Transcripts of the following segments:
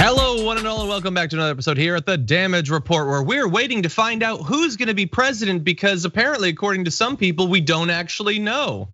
Hello, one and all, and welcome back to another episode here at the Damage Report, where we're waiting to find out who's going to be president, because apparently, according to some people, we don't actually know.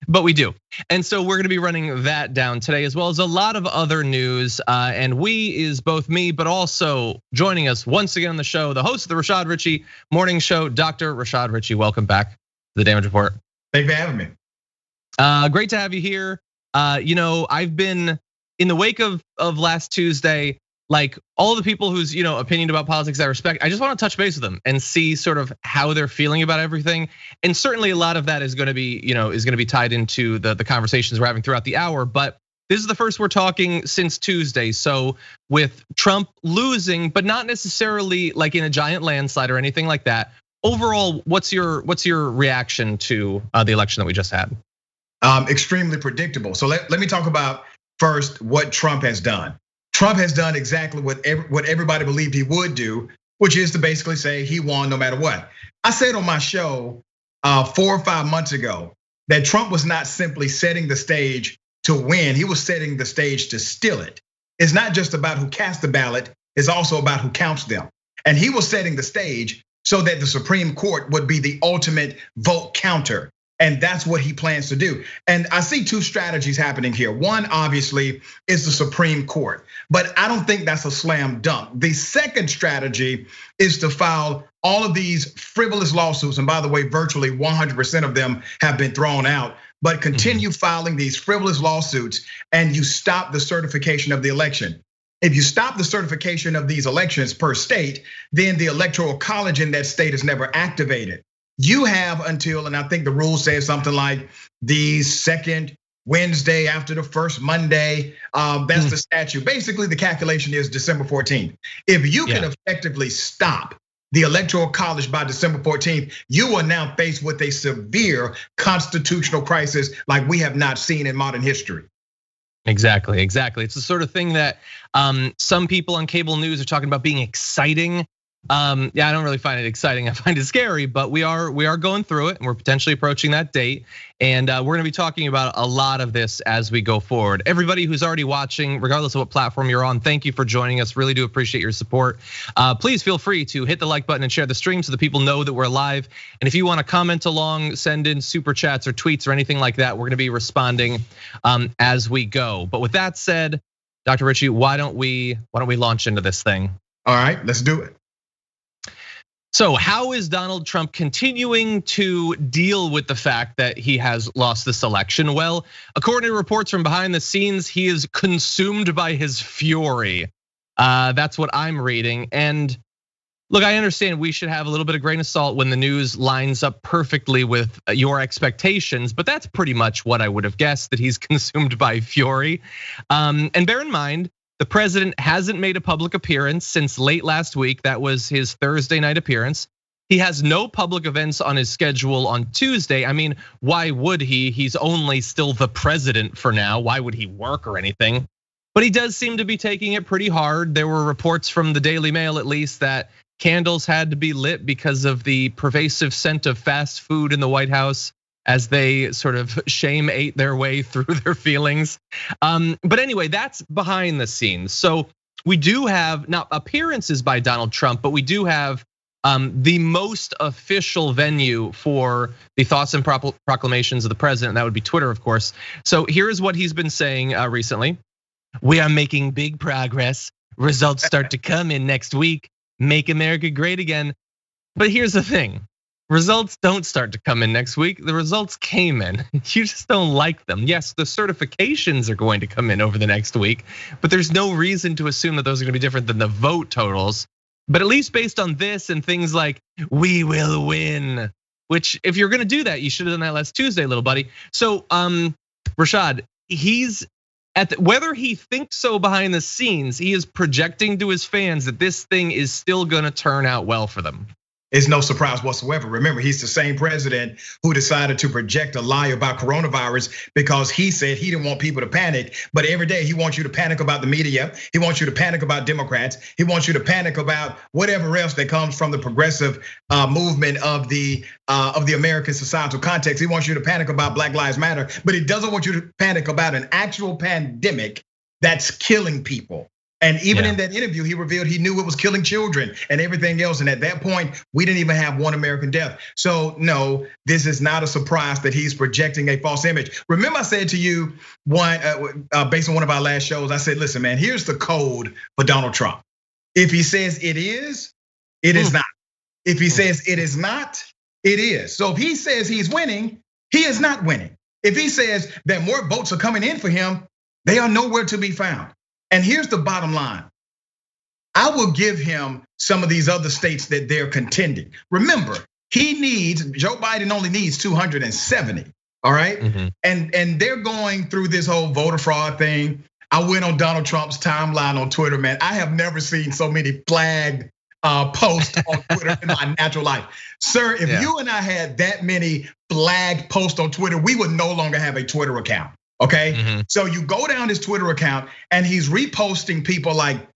But we do. And so we're going to be running that down today, as well as a lot of other news. And we is both me, but also joining us once again on the show, the host of the Rashad Richey Morning Show, Dr. Rashad Richey. Welcome back to the Damage Report. Thanks for having me. Great to have you here. I've been in the wake of last Tuesday, like all the people whose opinion about politics I respect, I just want to touch base with them and see sort of how they're feeling about everything. And certainly a lot of that is going to be tied into the conversations we're having throughout the hour. But this is the first we're talking since Tuesday. So with Trump losing, but not necessarily like in a giant landslide or anything like that. Overall, what's your reaction to the election that we just had? Extremely predictable. So let me talk about first what Trump has done. Trump has done exactly what everybody believed he would do, which is to basically say he won no matter what. I said on my show 4 or 5 months ago that Trump was not simply setting the stage to win, he was setting the stage to steal it. It's not just about who cast the ballot, it's also about who counts them. And he was setting the stage so that the Supreme Court would be the ultimate vote counter. And that's what he plans to do. And I see two strategies happening here. One, obviously, is the Supreme Court, but I don't think that's a slam dunk. The second strategy is to file all of these frivolous lawsuits. And by the way, virtually 100% of them have been thrown out, but continue filing these frivolous lawsuits and you stop the certification of the election. If you stop the certification of these elections per state, then the electoral college in that state is never activated. You have until, and I think the rule says something like the second Wednesday after the first Monday, that's the statute. Basically, the calculation is December 14th. If you can effectively stop the electoral college by December 14th, you are now faced with a severe constitutional crisis like we have not seen in modern history. Exactly. It's the sort of thing that some people on cable news are talking about being exciting. I don't really find it exciting. I find it scary, but we are going through it and we're potentially approaching that date. And we're gonna be talking about a lot of this as we go forward. Everybody who's already watching, regardless of what platform you're on, thank you for joining us. Really do appreciate your support. Please feel free to hit the like button and share the stream so that people know that we're live. And if you wanna comment along, send in super chats or tweets or anything like that, we're gonna be responding as we go. But with that said, Dr. Richey, why don't we launch into this thing? All right, let's do it. So how is Donald Trump continuing to deal with the fact that he has lost this election? Well, according to reports from behind the scenes, he is consumed by his fury. That's what I'm reading. And look, I understand we should have a little bit of grain of salt when the news lines up perfectly with your expectations, but that's pretty much what I would have guessed, that he's consumed by fury. And bear in mind, the president hasn't made a public appearance since late last week. That was his Thursday night appearance. He has no public events on his schedule on Tuesday. I mean, why would he? He's only still the president for now. Why would he work or anything? But he does seem to be taking it pretty hard. There were reports from the Daily Mail, at least, that candles had to be lit because of the pervasive scent of fast food in the White House, as they sort of shame ate their way through their feelings. But anyway, that's behind the scenes. So we do have not appearances by Donald Trump, but we do have the most official venue for the thoughts and proclamations of the president. And that would be Twitter, of course. So here's what he's been saying recently. We are making big progress. Results start to come in next week. Make America great again. But here's the thing. Results don't start to come in next week. The results came in. You just don't like them. Yes, the certifications are going to come in over the next week, but there's no reason to assume that those are gonna be different than the vote totals. But at least based on this and things like, we will win, which if you're gonna do that, you should have done that last Tuesday, little buddy. So Rashad, he's whether he thinks so behind the scenes, he is projecting to his fans that this thing is still gonna turn out well for them. It's no surprise whatsoever. Remember, he's the same president who decided to project a lie about coronavirus because he said he didn't want people to panic. But every day he wants you to panic about the media. He wants you to panic about Democrats. He wants you to panic about whatever else that comes from the progressive movement of the American societal context. He wants you to panic about Black Lives Matter, but he doesn't want you to panic about an actual pandemic that's killing people. And even in that interview, he revealed he knew it was killing children and everything else. And at that point, we didn't even have one American death. So no, this is not a surprise that he's projecting a false image. Remember I said to you, based on one of our last shows, I said, listen, man, here's the code for Donald Trump. If he says it is not. If he says it is not, it is. So if he says he's winning, he is not winning. If he says that more votes are coming in for him, they are nowhere to be found. And here's the bottom line. I will give him some of these other states that they're contending. Remember, Joe Biden only needs 270, all right? Mm-hmm. And they're going through this whole voter fraud thing. I went on Donald Trump's timeline on Twitter, man. I have never seen so many flagged posts on Twitter in my natural life. Sir, if you and I had that many flagged posts on Twitter, we would no longer have a Twitter account. Okay, mm-hmm. So you go down his Twitter account and he's reposting people like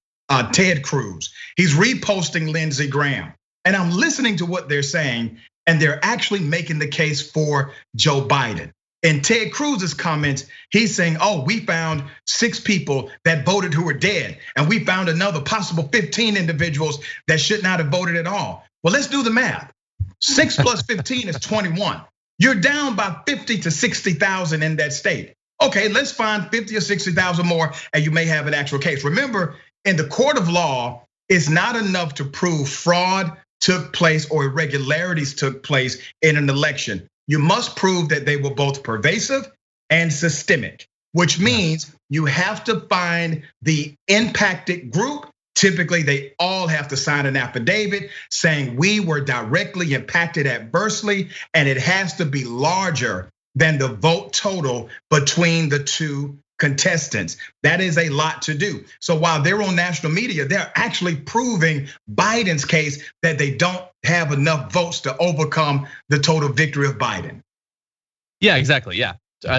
Ted Cruz. He's reposting Lindsey Graham. And I'm listening to what they're saying, and they're actually making the case for Joe Biden. In Ted Cruz's comments, he's saying, oh, we found 6 people that voted who were dead. And we found another possible 15 individuals that should not have voted at all. Well, let's do the math. 6 plus 15 is 21. You're down by 50 to 60,000 in that state. Okay, let's find 50 or 60,000 more and you may have an actual case. Remember, in the court of law, it's not enough to prove fraud took place or irregularities took place in an election. You must prove that they were both pervasive and systemic, which means you have to find the impacted group. Typically, they all have to sign an affidavit saying we were directly impacted adversely, and it has to be larger than the vote total between the two contestants. That is a lot to do. So while they're on national media, they're actually proving Biden's case that they don't have enough votes to overcome the total victory of Biden. Yeah, exactly. Yeah.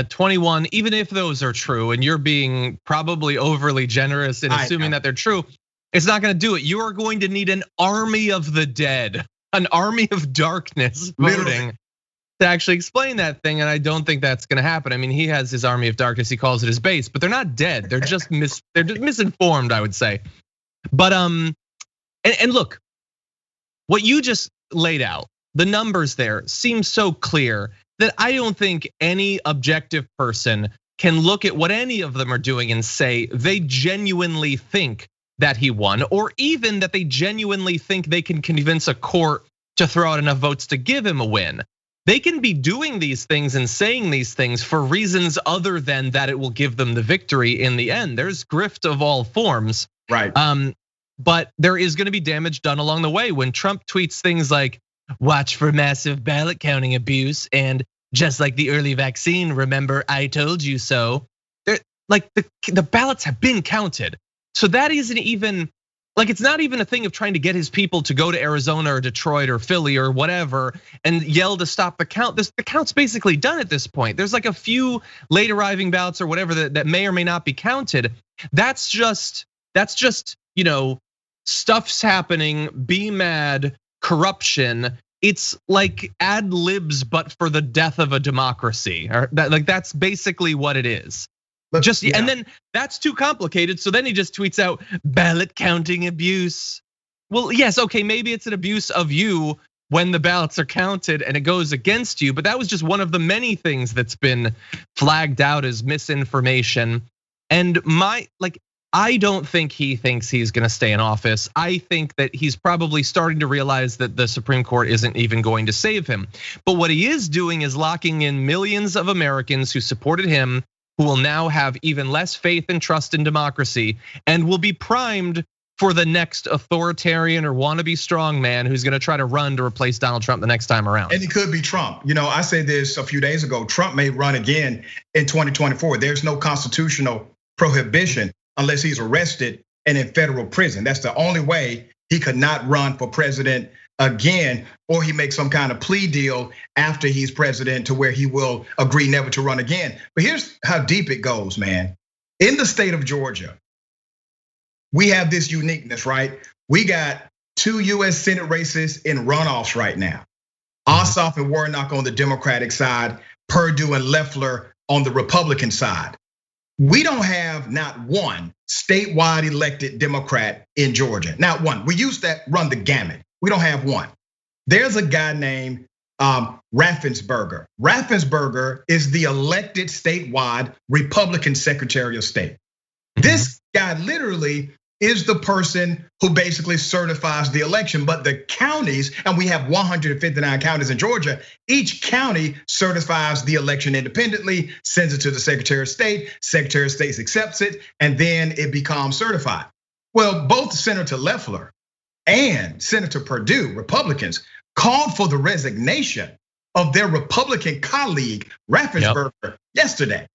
21, even if those are true, and you're being probably overly generous in assuming that they're true, it's not gonna do it. You are going to need an army of the dead, an army of darkness voting. Literally. To actually explain that thing, and I don't think that's gonna happen. I mean, he has his army of darkness, he calls it his base, but they're not dead. They're just misinformed, I would say. But and look, what you just laid out, the numbers there seem so clear that I don't think any objective person can look at what any of them are doing and say they genuinely think that he won, or even that they genuinely think they can convince a court to throw out enough votes to give him a win. They can be doing these things and saying these things for reasons other than that it will give them the victory in the end. There's grift of all forms. Right. But there is gonna be damage done along the way. When Trump tweets things like, watch for massive ballot counting abuse, and just like the early vaccine, remember I told you so. Like the ballots have been counted. So that isn't even, like, it's not even a thing of trying to get his people to go to Arizona or Detroit or Philly or whatever and yell to stop the count. The count's basically done at this point. There's like a few late arriving ballots or whatever that may or may not be counted. That's just, stuff's happening, be mad, corruption. It's like ad libs, but for the death of a democracy. That's basically what it is. And then that's too complicated. So then he just tweets out ballot counting abuse. Well, yes, okay, maybe it's an abuse of you when the ballots are counted and it goes against you, but that was just one of the many things that's been flagged out as misinformation. And I don't think he thinks he's gonna stay in office. I think that he's probably starting to realize that the Supreme Court isn't even going to save him. But what he is doing is locking in millions of Americans who supported him, who will now have even less faith and trust in democracy and will be primed for the next authoritarian or wannabe strongman who's gonna try to run to replace Donald Trump the next time around. And it could be Trump. I said this a few days ago, Trump may run again in 2024. There's no constitutional prohibition unless he's arrested and in federal prison. That's the only way he could not run for president again, or he makes some kind of plea deal after he's president to where he will agree never to run again. But here's how deep it goes, man. In the state of Georgia, we have this uniqueness, right? We got 2 US Senate races in runoffs right now. Ossoff and Warnock on the Democratic side, Perdue and Loeffler on the Republican side. We don't have not one statewide elected Democrat in Georgia. Not one. We used that run the gamut. We don't have one. There's a guy named Raffensperger. Raffensperger is the elected statewide Republican Secretary of State. This guy literally is the person who basically certifies the election, but the counties, and we have 159 counties in Georgia, each county certifies the election independently, sends it to the Secretary of State accepts it, and then it becomes certified. Well, both Senator Loeffler and Senator Perdue, Republicans, called for the resignation of their Republican colleague, Raffensperger, yesterday.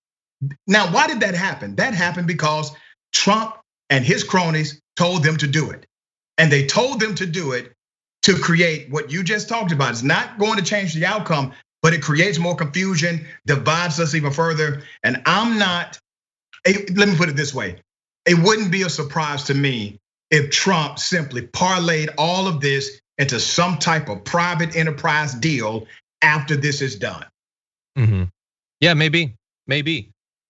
Now, why did that happen? That happened because Trump and his cronies told them to do it. And they told them to do it to create what you just talked about. It's not going to change the outcome, but it creates more confusion, divides us even further. And let me put it this way. It wouldn't be a surprise to me if Trump simply parlayed all of this into some type of private enterprise deal after this is done. Yeah, maybe.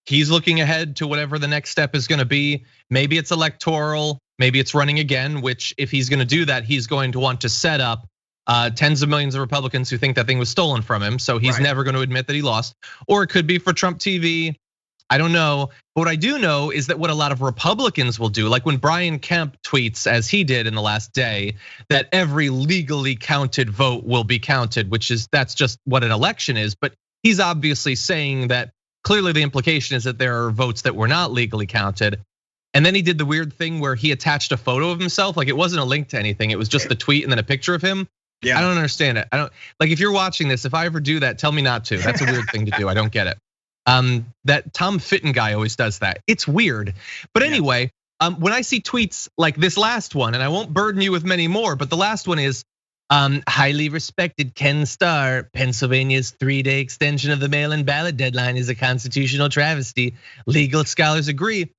He's looking ahead to whatever the next step is gonna be. Maybe it's electoral, maybe it's running again, which if he's gonna do that, he's going to want to set up tens of millions of Republicans who think that thing was stolen from him. So he's never gonna admit that he lost. Or it could be for Trump TV. I don't know. But what I do know is that what a lot of Republicans will do, like when Brian Kemp tweets, as he did in the last day, that every legally counted vote will be counted, that's just what an election is. But he's obviously saying that clearly the implication is that there are votes that were not legally counted. And then he did the weird thing where he attached a photo of himself. Like it wasn't a link to anything. It was just the tweet and then a picture of him. Yeah. I don't understand it. Like if you're watching this, if I ever do that, tell me not to. That's a weird thing to do. I don't get it. That Tom Fitton guy always does that. It's weird. But anyway, when I see tweets like this last one, and I won't burden you with many more, but the last one is highly respected Ken Starr, Pennsylvania's 3-day extension of the mail-in ballot deadline is a constitutional travesty. Legal scholars agree.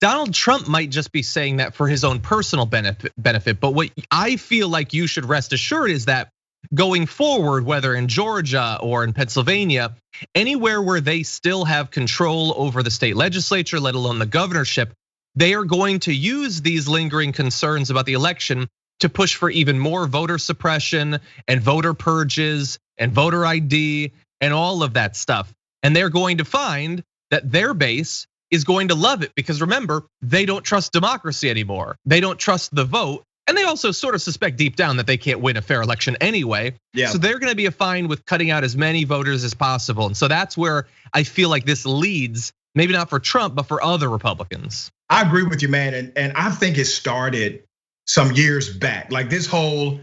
Donald Trump might just be saying that for his own personal benefit. But what I feel like you should rest assured is that going forward, whether in Georgia or in Pennsylvania, anywhere where they still have control over the state legislature, let alone the governorship, they are going to use these lingering concerns about the election to push for even more voter suppression and voter purges and voter ID and all of that stuff. And they're going to find that their base is going to love it because remember, they don't trust democracy anymore. They don't trust the vote. And they also sort of suspect deep down that they can't win a fair election anyway. So they're gonna be fine with cutting out as many voters as possible. And so that's where I feel like this leads, maybe not for Trump, but for other Republicans. I agree with you, man. And I think it started some years back. Like this whole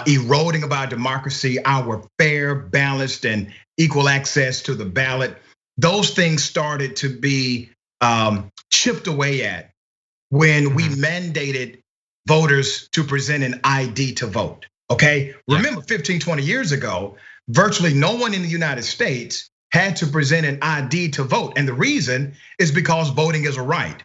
eroding of our democracy, our fair, balanced, and equal access to the ballot. Those things started to be chipped away at when we mandated voters to present an ID to vote, okay? Remember 15, 20 years ago, virtually no one in the United States had to present an ID to vote. And the reason is because voting is a right.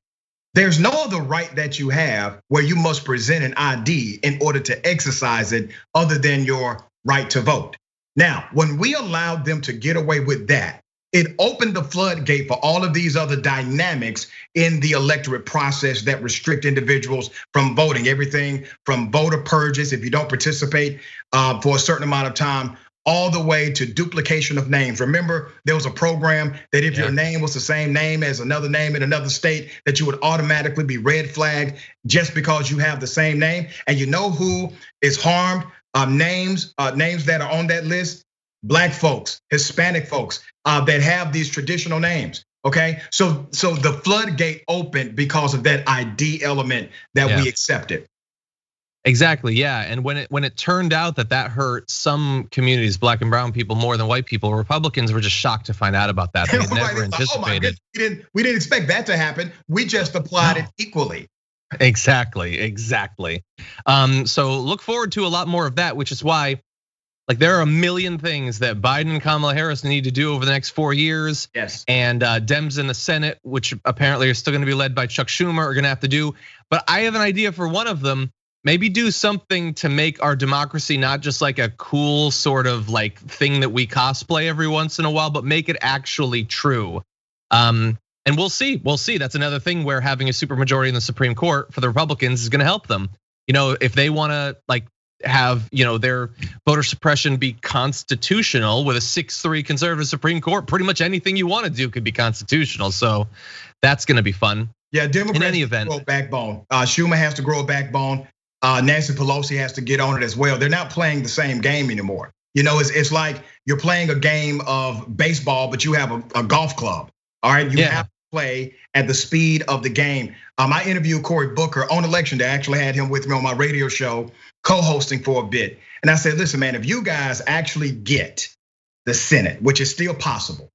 There's no other right that you have where you must present an ID in order to exercise it other than your right to vote. Now, when we allowed them to get away with that, it opened the floodgate for all of these other dynamics in the electorate process that restrict individuals from voting. Everything from voter purges, if you don't participate for a certain amount of time, all the way to duplication of names. Remember, there was a program that if your name was the same name as another name in another state, that you would automatically be red flagged just because you have the same name. And you know who is harmed? Names that are on that list, Black folks, Hispanic folks that have these traditional names. Okay, so the floodgate opened because of that ID element that we accepted. Exactly, yeah. And when it turned out that hurt some communities, Black and brown people more than white people, Republicans were just shocked to find out about that. They had never anticipated. We didn't expect that to happen. We just applied it equally. Exactly. So look forward to a lot more of that, which is why, like, there are a million things that Biden and Kamala Harris need to do over the next 4 years. Yes. And Dems in the Senate, which apparently are still gonna be led by Chuck Schumer, are gonna have to do. But I have an idea for one of them. Maybe do something to make our democracy not just like a cool sort of like thing that we cosplay every once in a while, but make it actually true. And we'll see. That's another thing where having a supermajority in the Supreme Court for the Republicans is going to help them. If they want to have their voter suppression be constitutional with a 6-3 conservative Supreme Court, pretty much anything you want to do could be constitutional. So that's going to be fun. Yeah, Democrats in any event, grow a backbone. Schumer has to grow a backbone. Nancy Pelosi has to get on it as well. They're not playing the same game anymore. It's like you're playing a game of baseball, but you have a golf club. All right, you have to play at the speed of the game. I interviewed Cory Booker on election day. I actually had him with me on my radio show, co-hosting for a bit. And I said, listen, man, if you guys actually get the Senate, which is still possible,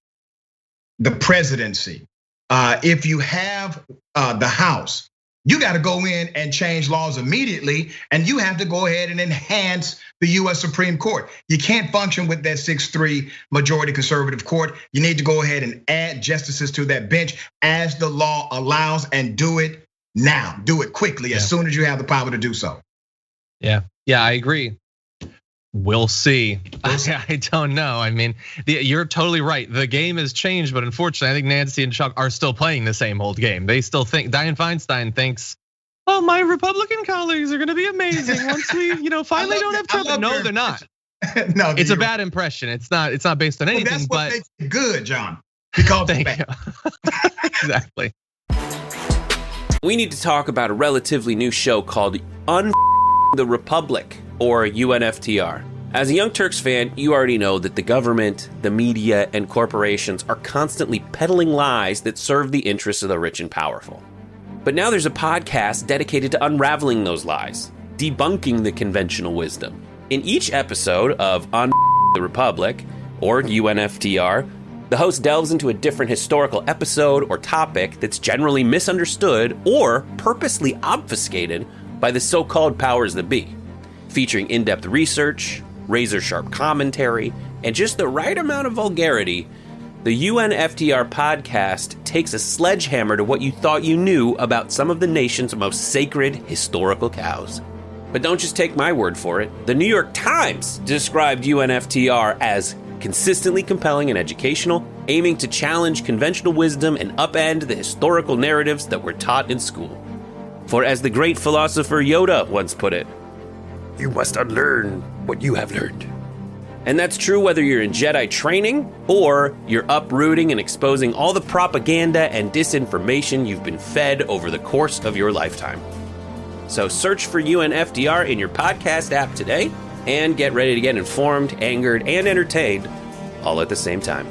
the presidency, if you have the House, you got to go in and change laws immediately, and you have to go ahead and enhance the US Supreme Court. You can't function with that 6-3 majority conservative court. You need to go ahead and add justices to that bench as the law allows, and do it now. Do it quickly as soon as you have the power to do so. Yeah, I agree. We'll see. I don't know. I mean, you're totally right. The game has changed, but unfortunately, I think Nancy and Chuck are still playing the same old game. They still think, Dianne Feinstein thinks, oh, my Republican colleagues are gonna be amazing once we, finally don't have Trump. No, they're not. No, it's a bad impression. It's not based on anything. That's what makes it good, John. Because thank you. Exactly. We need to talk about a relatively new show called the Republic, or UNFTR. As a Young Turks fan, you already know that the government, the media, and corporations are constantly peddling lies that serve the interests of the rich and powerful. But now there's a podcast dedicated to unraveling those lies, debunking the conventional wisdom. In each episode of the Republic, or UNFTR, the host delves into a different historical episode or topic that's generally misunderstood or purposely obfuscated by the so-called powers that be. Featuring in-depth research, razor-sharp commentary, and just the right amount of vulgarity, the UNFTR podcast takes a sledgehammer to what you thought you knew about some of the nation's most sacred historical cows. But don't just take my word for it. The New York Times described UNFTR as consistently compelling and educational, aiming to challenge conventional wisdom and upend the historical narratives that were taught in school. For as the great philosopher Yoda once put it, you must unlearn what you have learned. And that's true whether you're in Jedi training or you're uprooting and exposing all the propaganda and disinformation you've been fed over the course of your lifetime. So search for UNFTR in your podcast app today and get ready to get informed, angered, and entertained all at the same time.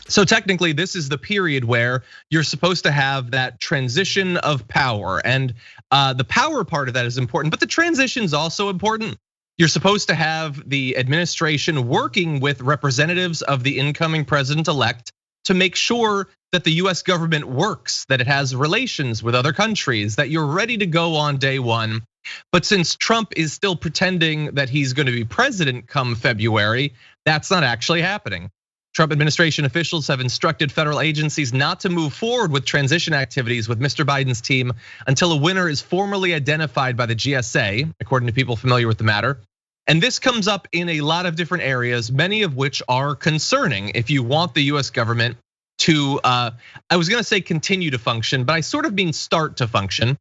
So technically, this is the period where you're supposed to have that transition of power, and the power part of that is important, but the transition is also important. You're supposed to have the administration working with representatives of the incoming president-elect to make sure that the US government works, that it has relations with other countries, that you're ready to go on day one. But since Trump is still pretending that he's going to be president come February, that's not actually happening. Trump administration officials have instructed federal agencies not to move forward with transition activities with Mr. Biden's team until a winner is formally identified by the GSA, according to people familiar with the matter. And this comes up in a lot of different areas, many of which are concerning if you want the US government to, I was gonna say continue to function, but I sort of mean start to function.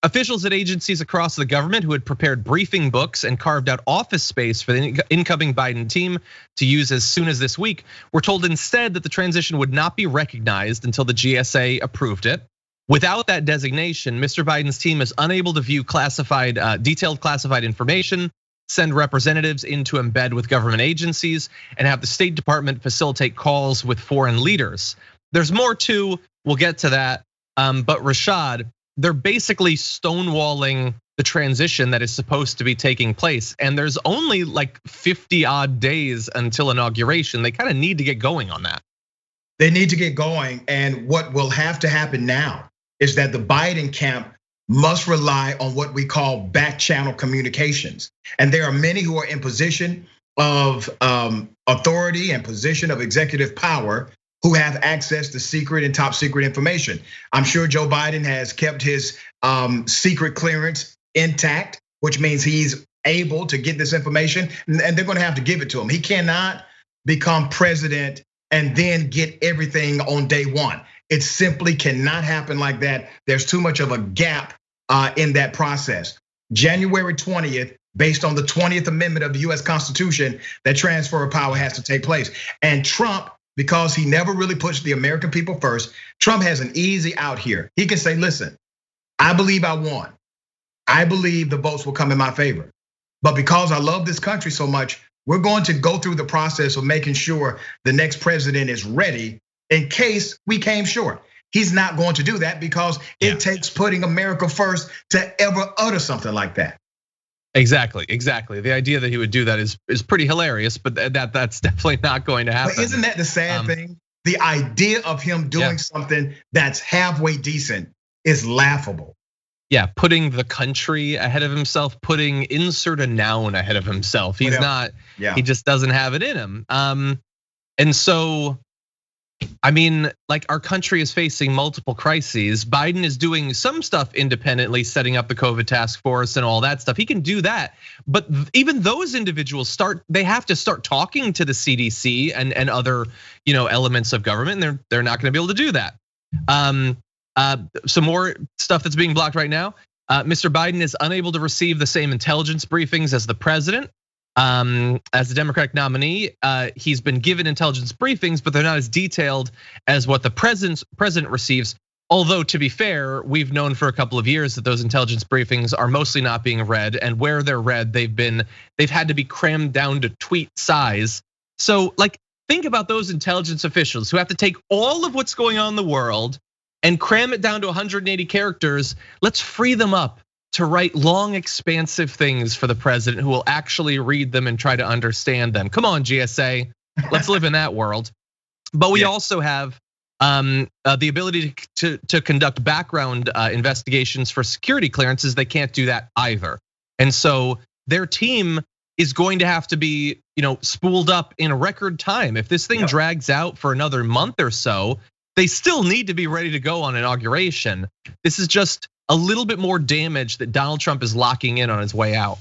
Officials at agencies across the government who had prepared briefing books and carved out office space for the incoming Biden team to use as soon as this week were told instead that the transition would not be recognized until the GSA approved it. Without that designation, Mr. Biden's team is unable to view detailed classified information, send representatives in to embed with government agencies, and have the State Department facilitate calls with foreign leaders. There's more too, we'll get to that, but Rashad, they're basically stonewalling the transition that is supposed to be taking place. And there's only like 50 odd days until inauguration. They kind of need to get going on that. They need to get going. And what will have to happen now is that the Biden camp must rely on what we call back channel communications. And there are many who are in position of authority and position of executive power who have access to secret and top secret information. I'm sure Joe Biden has kept his secret clearance intact, which means he's able to get this information, and they're gonna have to give it to him. He cannot become president and then get everything on day one. It simply cannot happen like that. There's too much of a gap in that process. January 20th, based on the 20th Amendment of the US Constitution, that transfer of power has to take place. And Trump, because he never really puts the American people first, Trump has an easy out here. He can say, listen, I believe I won. I believe the votes will come in my favor. But because I love this country so much, we're going to go through the process of making sure the next president is ready in case we came short. He's not going to do that because it takes putting America first to ever utter something like that. Exactly. The idea that he would do that is pretty hilarious, but that's definitely not going to happen. But isn't that the sad thing? The idea of him doing something that's halfway decent is laughable. Yeah, putting the country ahead of himself, putting insert a noun ahead of himself. He's not, he just doesn't have it in him. And so, I mean, like our country is facing multiple crises. Biden is doing some stuff independently, setting up the COVID task force and all that stuff. He can do that. But even those individuals they have to start talking to the CDC and other, elements of government, and they're not gonna be able to do that. Some more stuff that's being blocked right now. Mr. Biden is unable to receive the same intelligence briefings as the president. As the Democratic nominee, he's been given intelligence briefings, but they're not as detailed as what the president receives. Although, to be fair, we've known for a couple of years that those intelligence briefings are mostly not being read, and where they're read, they've had to be crammed down to tweet size. So, like, think about those intelligence officials who have to take all of what's going on in the world and cram it down to 180 characters. Let's free them up to write long, expansive things for the president who will actually read them and try to understand them. Come on, GSA, let's live in that world. But we also have the ability to conduct background investigations for security clearances. They can't do that either. And so their team is going to have to be, spooled up in a record time. If this thing drags out for another month or so, they still need to be ready to go on inauguration. This is just a little bit more damage that Donald Trump is locking in on his way out.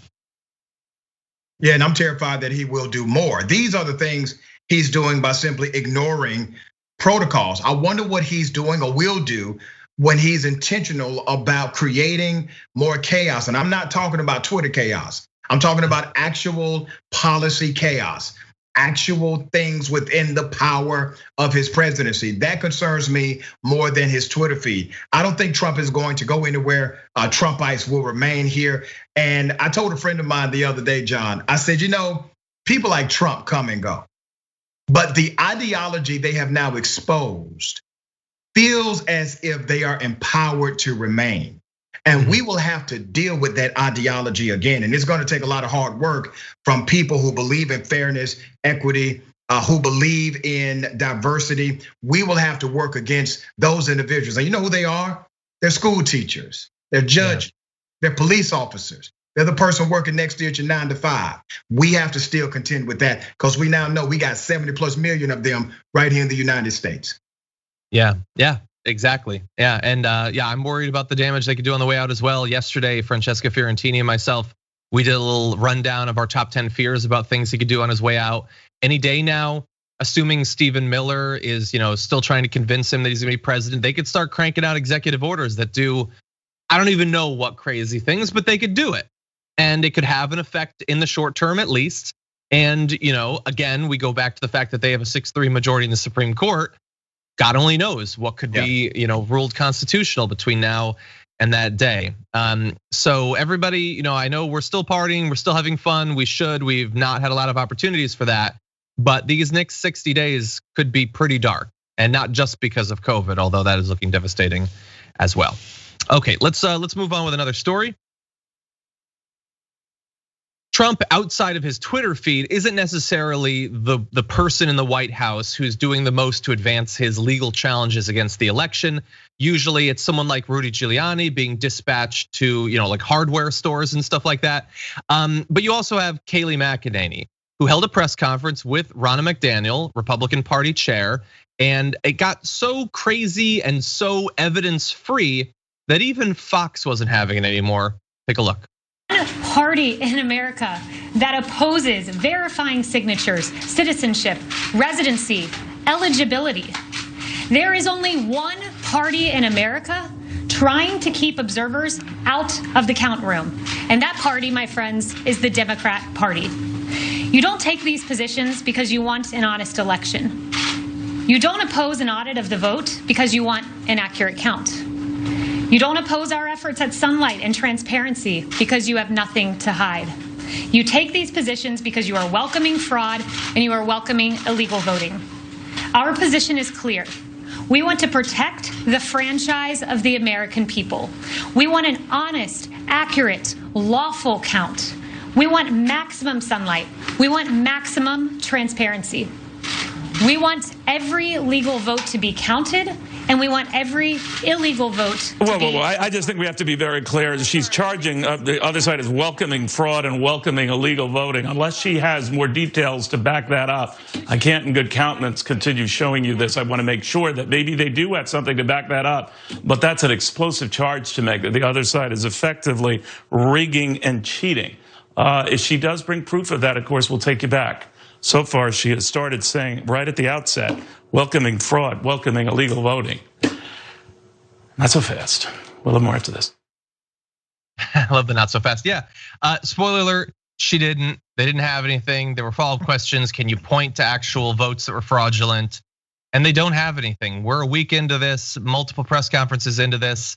Yeah, and I'm terrified that he will do more. These are the things he's doing by simply ignoring protocols. I wonder what he's doing or will do when he's intentional about creating more chaos. And I'm not talking about Twitter chaos. I'm talking about actual policy chaos, actual things within the power of his presidency. That concerns me more than his Twitter feed. I don't think Trump is going to go anywhere. Trumpites will remain here. And I told a friend of mine the other day, John, I said, people like Trump come and go, but the ideology they have now exposed feels as if they are empowered to remain. And we will have to deal with that ideology again. And it's going to take a lot of hard work from people who believe in fairness, equity, who believe in diversity. We will have to work against those individuals. And you know who they are? They're school teachers, they're judges, they're police officers. They're the person working next to you at your 9 to 5. We have to still contend with that because we now know we got 70+ million of them right here in the United States. Yeah. Exactly. Yeah, and I'm worried about the damage they could do on the way out as well. Yesterday, Francesca Fiorentini and myself, we did a little rundown of our top 10 fears about things he could do on his way out. Any day now, assuming Stephen Miller is, still trying to convince him that he's gonna be president, they could start cranking out executive orders that do, I don't even know what crazy things, but they could do it. And it could have an effect in the short term at least. And again, we go back to the fact that they have a 6-3 majority in the Supreme Court. God only knows what could be, ruled constitutional between now and that day. So everybody, I know we're still partying, we're still having fun. We've not had a lot of opportunities for that, but these next 60 days could be pretty dark, and not just because of COVID, although that is looking devastating as well. Okay, let's move on with another story. Trump, outside of his Twitter feed, isn't necessarily the person in the White House who's doing the most to advance his legal challenges against the election. Usually it's someone like Rudy Giuliani being dispatched to, like hardware stores and stuff like that. But you also have Kayleigh McEnany, who held a press conference with Ronna McDaniel, Republican Party chair, and it got so crazy and so evidence-free that even Fox wasn't having it anymore. Take a look. party in America that opposes verifying signatures, citizenship, residency, eligibility. There is only one party in America trying to keep observers out of the count room. And that party, my friends, is the Democrat Party. You don't take these positions because you want an honest election. You don't oppose an audit of the vote because you want an accurate count. You don't oppose our efforts at sunlight and transparency because you have nothing to hide. You take these positions because you are welcoming fraud and you are welcoming illegal voting. Our position is clear. We want to protect the franchise of the American people. We want an honest, accurate, lawful count. We want maximum sunlight. We want maximum transparency. We want every legal vote to be counted, and we want every illegal vote to be... I just think we have to be very clear. She's charging, the other side is welcoming fraud and welcoming illegal voting. Unless she has more details to back that up, I can't in good countenance continue showing you this. I want to make sure that maybe they do have something to back that up. But that's an explosive charge to make, that the other side is effectively rigging and cheating. If she does bring proof of that, of course, we'll take you back. So far, she has started saying right at the outset, welcoming fraud, welcoming illegal voting. Not so fast. We'll have more after this. I love the not so fast. Yeah. Spoiler alert, they didn't have anything. There were follow-up questions. Can you point to actual votes that were fraudulent? And they don't have anything. We're a week into this, multiple press conferences into this.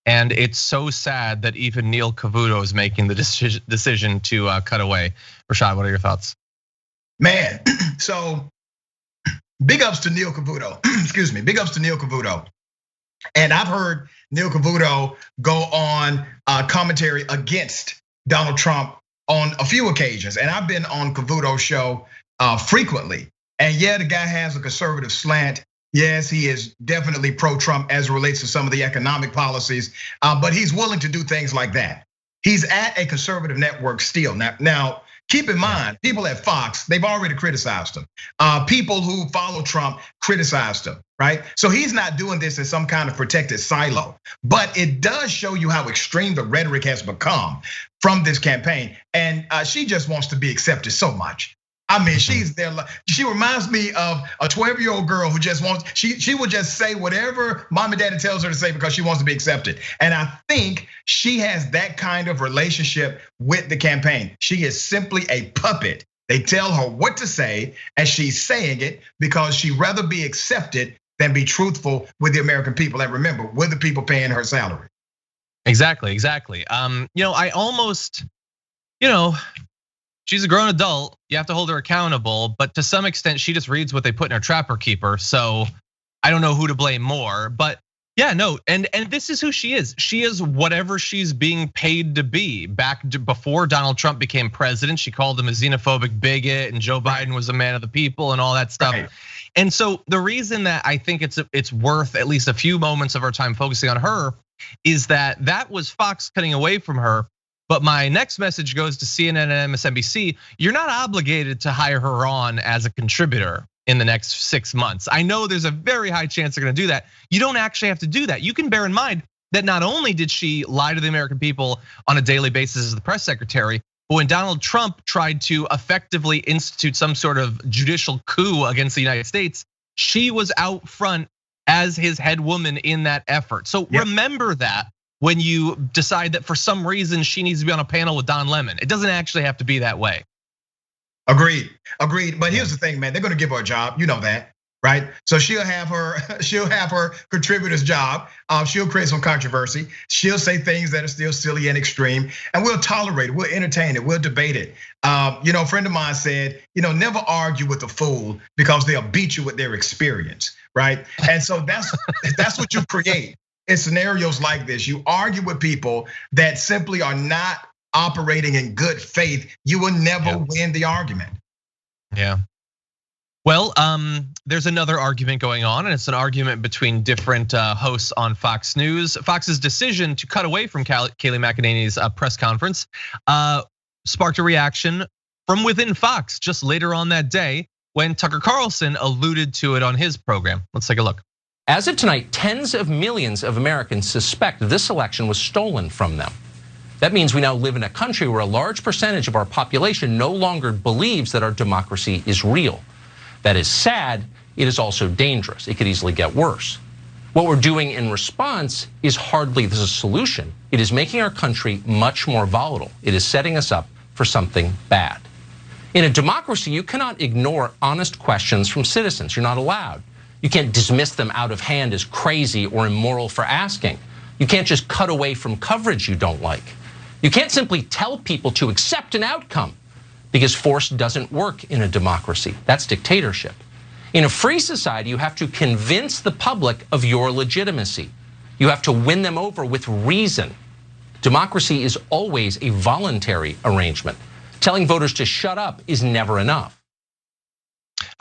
And it's so sad that even Neil Cavuto is making the decision to cut away. Rashad, what are your thoughts? Man, so big ups to Neil Cavuto. Excuse me, big ups to Neil Cavuto. And I've heard Neil Cavuto go on commentary against Donald Trump on a few occasions. And I've been on Cavuto's show frequently. And yeah, the guy has a conservative slant. Yes, he is definitely pro-Trump as it relates to some of the economic policies, but he's willing to do things like that. He's at a conservative network still. Now, keep in mind, people at Fox, they've already criticized him. People who follow Trump criticized him, right? So he's not doing this in some kind of protected silo, but it does show you how extreme the rhetoric has become from this campaign. And she just wants to be accepted so much. I mean, she's there. She reminds me of a 12-year-old girl who just wants, she will just say whatever mom and daddy tells her to say because she wants to be accepted. And I think she has that kind of relationship with the campaign. She is simply a puppet. They tell her what to say and she's saying it because she'd rather be accepted than be truthful with the American people. And remember, we're the people paying her salary. Exactly. I almost, she's a grown adult. You have to hold her accountable, but to some extent, she just reads what they put in her trapper keeper. So I don't know who to blame more, but yeah, no. And this is who she is. She is whatever she's being paid to be. Back before Donald Trump became president, she called him a xenophobic bigot, and Joe Biden was a man of the people, and all that stuff. Right. And so the reason that I think it's worth at least a few moments of our time focusing on her is that was Fox cutting away from her. But my next message goes to CNN and MSNBC. You're not obligated to hire her on as a contributor in the next 6 months. I know there's a very high chance they're gonna do that. You don't actually have to do that. You can bear in mind that not only did she lie to the American people on a daily basis as the press secretary, but when Donald Trump tried to effectively institute some sort of judicial coup against the United States, she was out front as his head woman in that effort. So remember that when you decide that for some reason she needs to be on a panel with Don Lemon. It doesn't actually have to be that way. Agreed. But here's the thing, man, they're gonna give her a job, you know that, right? So she'll have her contributor's job. She'll create some controversy. She'll say things that are still silly and extreme, and we'll tolerate it, we'll entertain it, we'll debate it. A friend of mine said, never argue with a fool because they'll beat you with their experience, right? And so that's what you create. In scenarios like this, you argue with people that simply are not operating in good faith, you will never win the argument. Yeah. Well, there's another argument going on, and it's an argument between different hosts on Fox News. Fox's decision to cut away from Kayleigh McEnany's press conference sparked a reaction from within Fox just later on that day when Tucker Carlson alluded to it on his program. Let's take a look. As of tonight, tens of millions of Americans suspect this election was stolen from them. That means we now live in a country where a large percentage of our population no longer believes that our democracy is real. That is sad. It is also dangerous. It could easily get worse. What we're doing in response is hardly the solution. It is making our country much more volatile. It is setting us up for something bad. In a democracy, you cannot ignore honest questions from citizens. You're not allowed. You can't dismiss them out of hand as crazy or immoral for asking. You can't just cut away from coverage you don't like. You can't simply tell people to accept an outcome, because force doesn't work in a democracy. That's dictatorship. In a free society, you have to convince the public of your legitimacy. You have to win them over with reason. Democracy is always a voluntary arrangement. Telling voters to shut up is never enough.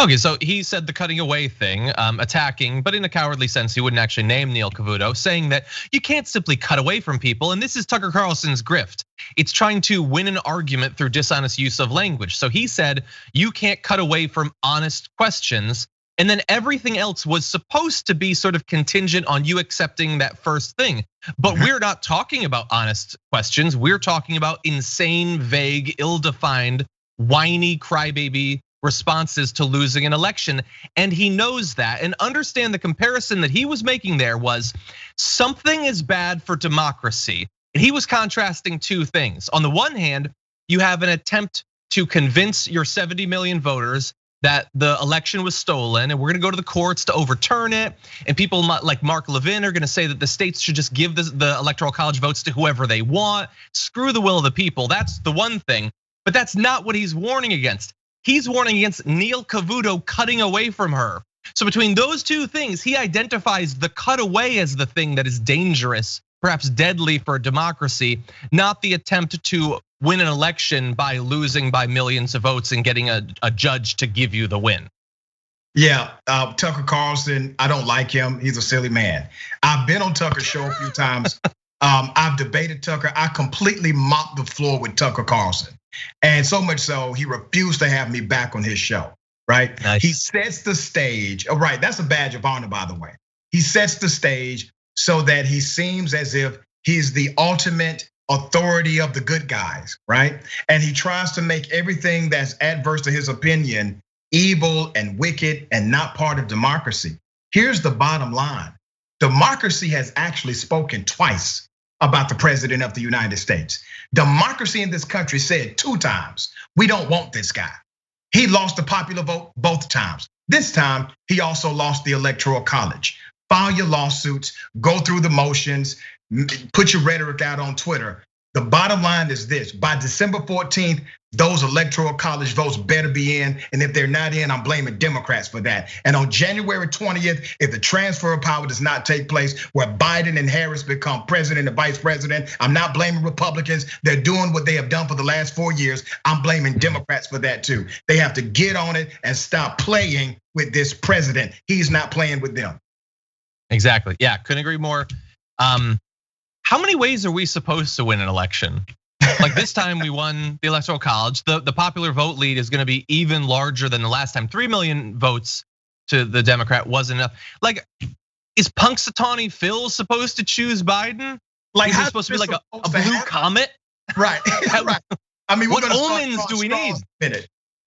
Okay, so he said the cutting away thing, attacking, but in a cowardly sense, he wouldn't actually name Neil Cavuto, saying that you can't simply cut away from people, and this is Tucker Carlson's grift. It's trying to win an argument through dishonest use of language. So he said, you can't cut away from honest questions, and then everything else was supposed to be sort of contingent on you accepting that first thing. But we're not talking about honest questions. We're talking about insane, vague, ill-defined, whiny crybaby responses to losing an election. And he knows that. And understand the comparison that he was making there was something is bad for democracy. And he was contrasting two things. On the one hand, you have an attempt to convince your 70 million voters that the election was stolen and we're gonna go to the courts to overturn it. And people like Mark Levin are gonna say that the states should just give the electoral college votes to whoever they want. Screw the will of the people. That's the one thing. But that's not what he's warning against. He's warning against Neil Cavuto cutting away from her. So between those two things, he identifies the cutaway as the thing that is dangerous, perhaps deadly for a democracy, not the attempt to win an election by losing by millions of votes and getting a judge to give you the win. Yeah, Tucker Carlson, I don't like him. He's a silly man. I've been on Tucker's show a few times. I've debated Tucker. I completely mopped the floor with Tucker Carlson. And so much so, he refused to have me back on his show, right? Nice. He sets the stage, right, that's a badge of honor, by the way. He sets the stage so that he seems as if he's the ultimate authority of the good guys, right? And he tries to make everything that's adverse to his opinion evil and wicked and not part of democracy. Here's the bottom line. Democracy has actually spoken twice about the president of the United States. Democracy in this country said 2 times, we don't want this guy. He lost the popular vote both times. This time, he also lost the electoral college. File your lawsuits, go through the motions, put your rhetoric out on Twitter. The bottom line is this, by December 14th, those electoral college votes better be in. And if they're not in, I'm blaming Democrats for that. And on January 20th, if the transfer of power does not take place, where Biden and Harris become president and vice president, I'm not blaming Republicans. They're doing what they have done for the last 4 years. I'm blaming Democrats for that too. They have to get on it and stop playing with this president. He's not playing with them. Exactly, yeah, couldn't agree more. How many ways are we supposed to win an election? Like this time we won the electoral college. The popular vote lead is gonna be even larger than the last time. 3 million votes to the Democrat wasn't enough. Like, is Punxsutawney Phil supposed to choose Biden? Like, is it supposed to be like a blue comet? Right, right. I mean, what omens do we need?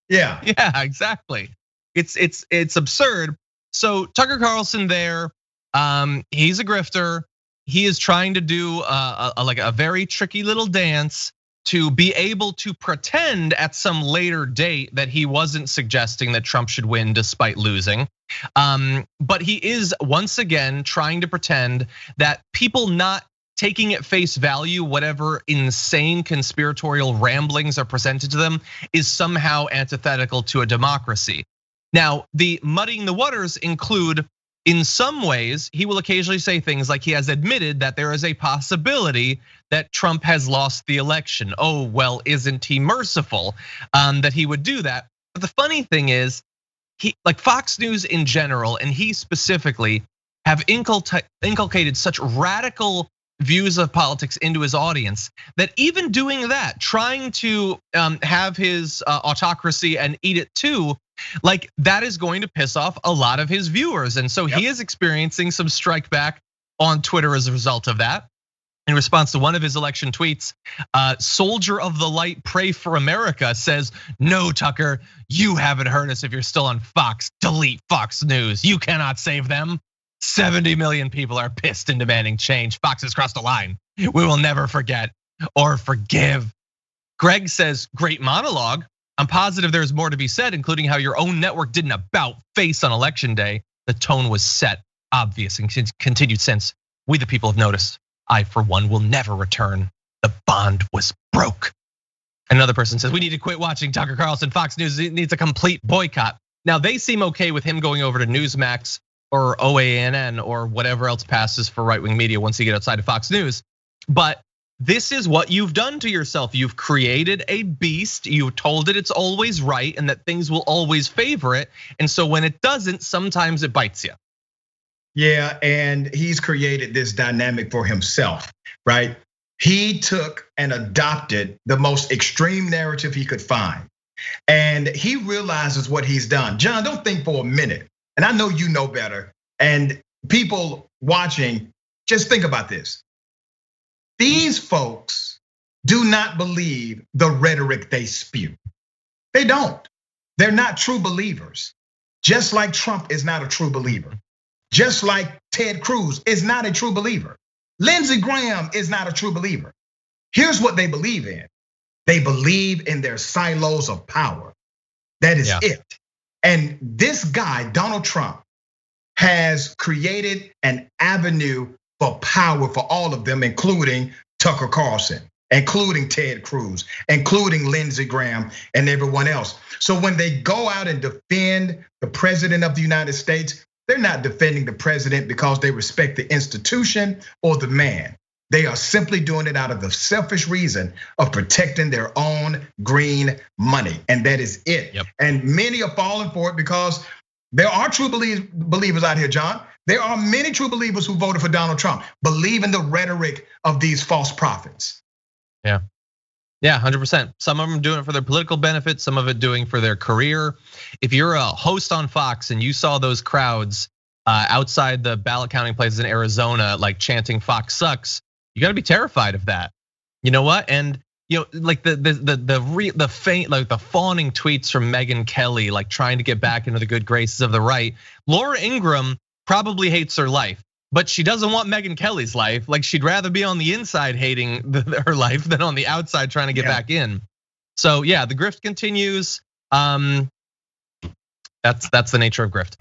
Yeah, yeah, exactly. It's absurd. So Tucker Carlson there, he's a grifter. He is trying to do like a very tricky little dance to be able to pretend at some later date that he wasn't suggesting that Trump should win despite losing. But he is once again trying to pretend that people not taking at face value whatever insane conspiratorial ramblings are presented to them is somehow antithetical to a democracy. Now, the muddying the waters include, in some ways, he will occasionally say things like he has admitted that there is a possibility that Trump has lost the election. Oh, well, isn't he merciful that he would do that? But the funny thing is, he, like Fox News in general, and he specifically, have inculcated such radical views of politics into his audience that even doing that, trying to have his autocracy and eat it too, like that is going to piss off a lot of his viewers. And so he is experiencing some strike back on Twitter as a result of that. In response to one of his election tweets, Soldier of the Light Pray for America says, "No, Tucker, you haven't heard us. If you're still on Fox, delete Fox News. You cannot save them. 70 million people are pissed and demanding change. Fox has crossed a line. We will never forget or forgive." Greg says, "Great monologue. I'm positive there's more to be said, including how your own network did an about face on election day. The tone was set, obvious, and continued since. We the people have noticed. I, for one, will never return. The bond was broke." Another person says, "We need to quit watching Tucker Carlson. Fox News needs a complete boycott." Now, they seem okay with him going over to Newsmax or OANN or whatever else passes for right-wing media once you get outside of Fox News. But this is what you've done to yourself. You've created a beast. You told it it's always right and that things will always favor it. And so when it doesn't, sometimes it bites you. Yeah, and he's created this dynamic for himself, right? He took and adopted the most extreme narrative he could find. And he realizes what he's done. John, don't think for a minute. And I know you know better. And people watching, just think about this. These folks do not believe the rhetoric they spew. They don't. They're not true believers. Just like Trump is not a true believer. Just like Ted Cruz is not a true believer. Lindsey Graham is not a true believer. Here's what they believe in. They believe in their silos of power. That is it. And this guy, Donald Trump, has created an avenue for power for all of them, including Tucker Carlson, including Ted Cruz, including Lindsey Graham and everyone else. So when they go out and defend the president of the United States, they're not defending the president because they respect the institution or the man. They are simply doing it out of the selfish reason of protecting their own green money. And that is it. And many are falling for it because there are true believers out here, John. There are many true believers who voted for Donald Trump, believe in the rhetoric of these false prophets. Yeah, 100%. Some of them doing it for their political benefits, some of it doing for their career. If you're a host on Fox and you saw those crowds outside the ballot counting places in Arizona, like chanting "Fox sucks," you got to be terrified of that. You know what? And like the fawning tweets from Megyn Kelly, like trying to get back into the good graces of the right. Laura Ingraham probably hates her life, but she doesn't want Megyn Kelly's life. Like she'd rather be on the inside hating her life than on the outside trying to get back in. So yeah, the grift continues. That's the nature of grift.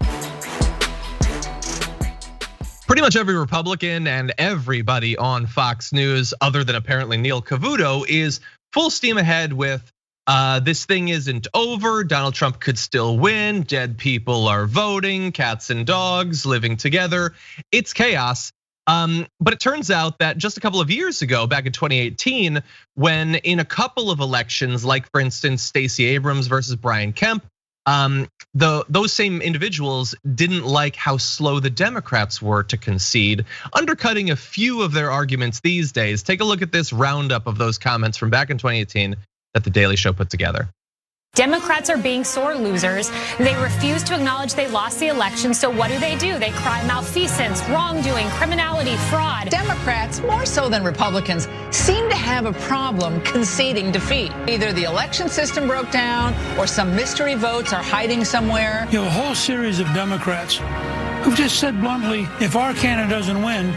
Pretty much every Republican and everybody on Fox News, other than apparently Neil Cavuto, is full steam ahead with this thing isn't over. Donald Trump could still win. Dead people are voting. Cats and dogs living together. It's chaos. But it turns out that just a couple of years ago, back in 2018, when in a couple of elections, like for instance, Stacey Abrams versus Brian Kemp, those same individuals didn't like how slow the Democrats were to concede, undercutting a few of their arguments these days. Take a look at this roundup of those comments from back in 2018 that the Daily Show put together. Democrats are being sore losers. They refuse to acknowledge they lost the election. So what do? They cry malfeasance, wrongdoing, criminality, fraud. Democrats, more so than Republicans, seem to have a problem conceding defeat. Either the election system broke down or some mystery votes are hiding somewhere. You have a whole series of Democrats who've just said bluntly, if our candidate doesn't win,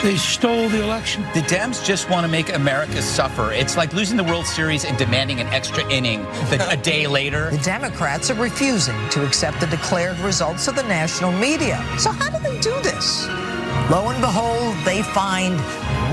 they stole the election. The Dems just want to make America suffer. It's like losing the World Series and demanding an extra inning a day later. The Democrats are refusing to accept the declared results of the national media. So how do they do this? Lo and behold, they find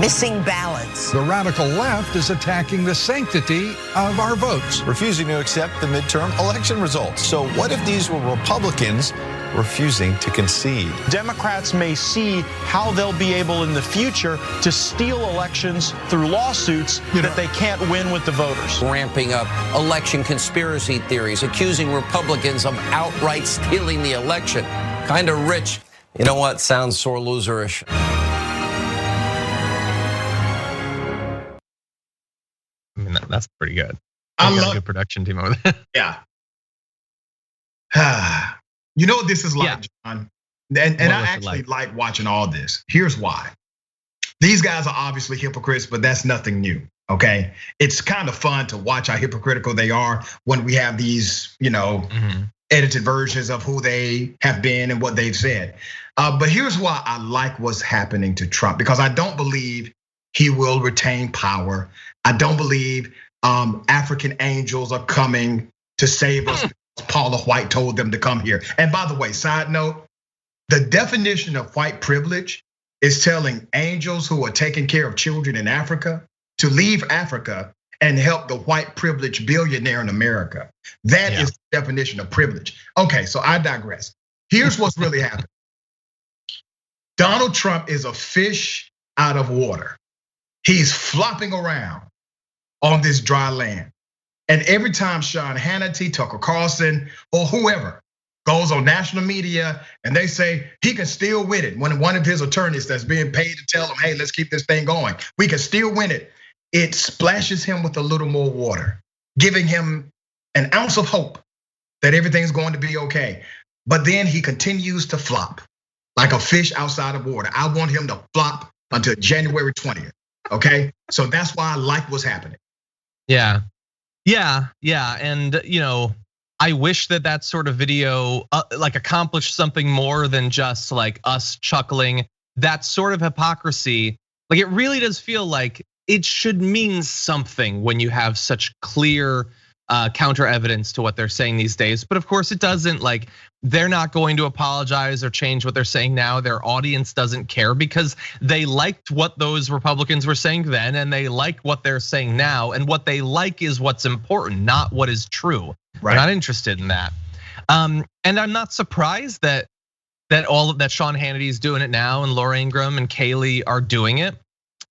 missing ballots. The radical left is attacking the sanctity of our votes, refusing to accept the midterm election results. So what if these were Republicans refusing to concede? Democrats may see how they'll be able in the future to steal elections through lawsuits that they can't win with the voters. Ramping up election conspiracy theories, accusing Republicans of outright stealing the election. Kind of rich. You know what? Sounds sore loserish. I mean, that's pretty good. I love a good production team over there. Yeah. You know what this is like, John? And I actually like watching all this. Here's why. These guys are obviously hypocrites, but that's nothing new. Okay, it's kind of fun to watch how hypocritical they are when we have these, edited versions of who they have been and what they've said. But here's why I like what's happening to Trump, because I don't believe he will retain power. I don't believe African angels are coming to save us. Paula White told them to come here. And by the way, side note, the definition of white privilege is telling angels who are taking care of children in Africa to leave Africa and help the white privileged billionaire in America. That is the definition of privilege. Okay, so I digress. Here's what's really happening. Donald Trump is a fish out of water. He's flopping around on this dry land. And every time Sean Hannity, Tucker Carlson, or whoever goes on national media and they say he can still win it, when one of his attorneys that's being paid to tell him, hey, let's keep this thing going, we can still win it, it splashes him with a little more water, giving him an ounce of hope that everything's going to be okay. But then he continues to flop like a fish outside of water. I want him to flop until January 20th, okay? So that's why I like what's happening. Yeah, and I wish that sort of video like accomplished something more than just like us chuckling. That sort of hypocrisy, like it really does feel like it should mean something when you have such clear counter evidence to what they're saying these days. But of course it doesn't. Like they're not going to apologize or change what they're saying now. Their audience doesn't care because they liked what those Republicans were saying then and they like what they're saying now. And what they like is what's important, not what is true. Right. They're not interested in that. And I'm not surprised that Sean Hannity is doing it now and Laura Ingraham and Kayleigh are doing it.